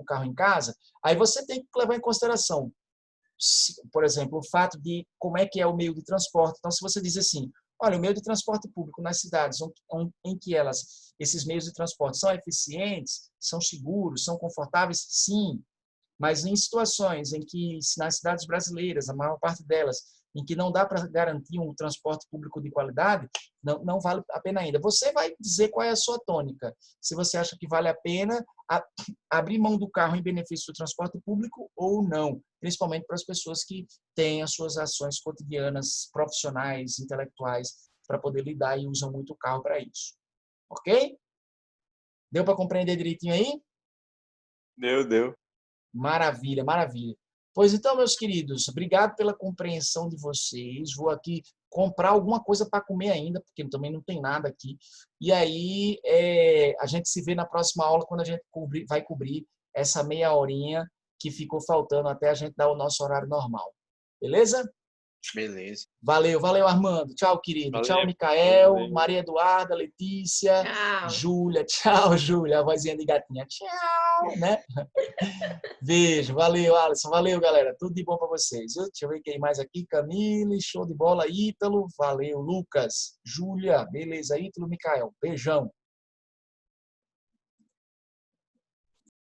carro em casa? Aí você tem que levar em consideração, por exemplo, o fato de como é que é o meio de transporte. Então, se você diz assim, olha, o meio de transporte público nas cidades em que esses meios de transporte são eficientes, são seguros, são confortáveis, sim. Mas em situações em que, nas cidades brasileiras, a maior parte delas, em que não dá para garantir um transporte público de qualidade, não vale a pena ainda. Você vai dizer qual é a sua tônica. Se você acha que vale a pena abrir mão do carro em benefício do transporte público ou não, principalmente para as pessoas que têm as suas ações cotidianas, profissionais, intelectuais, para poder lidar e usam muito o carro para isso. Ok? Deu para compreender direitinho aí?
Deu.
Maravilha. Pois então, meus queridos, obrigado pela compreensão de vocês. Vou aqui comprar alguma coisa para comer ainda, porque também não tem nada aqui. E aí a gente se vê na próxima aula quando a gente vai cobrir essa meia horinha que ficou faltando até a gente dar o nosso horário normal. Beleza?
Beleza.
Valeu, Armando. Tchau, querido.
Valeu.
Tchau, Micael,
Valeu.
Maria Eduarda, Letícia,
Tchau.
Júlia. Tchau, Júlia. A vozinha de gatinha. Tchau, né? Beijo. Valeu, Alisson. Valeu, galera. Tudo de bom para vocês. Deixa eu ver quem mais aqui. Camille, show de bola. Ítalo. Valeu, Lucas. Júlia. Beleza, Ítalo, Micael. Beijão.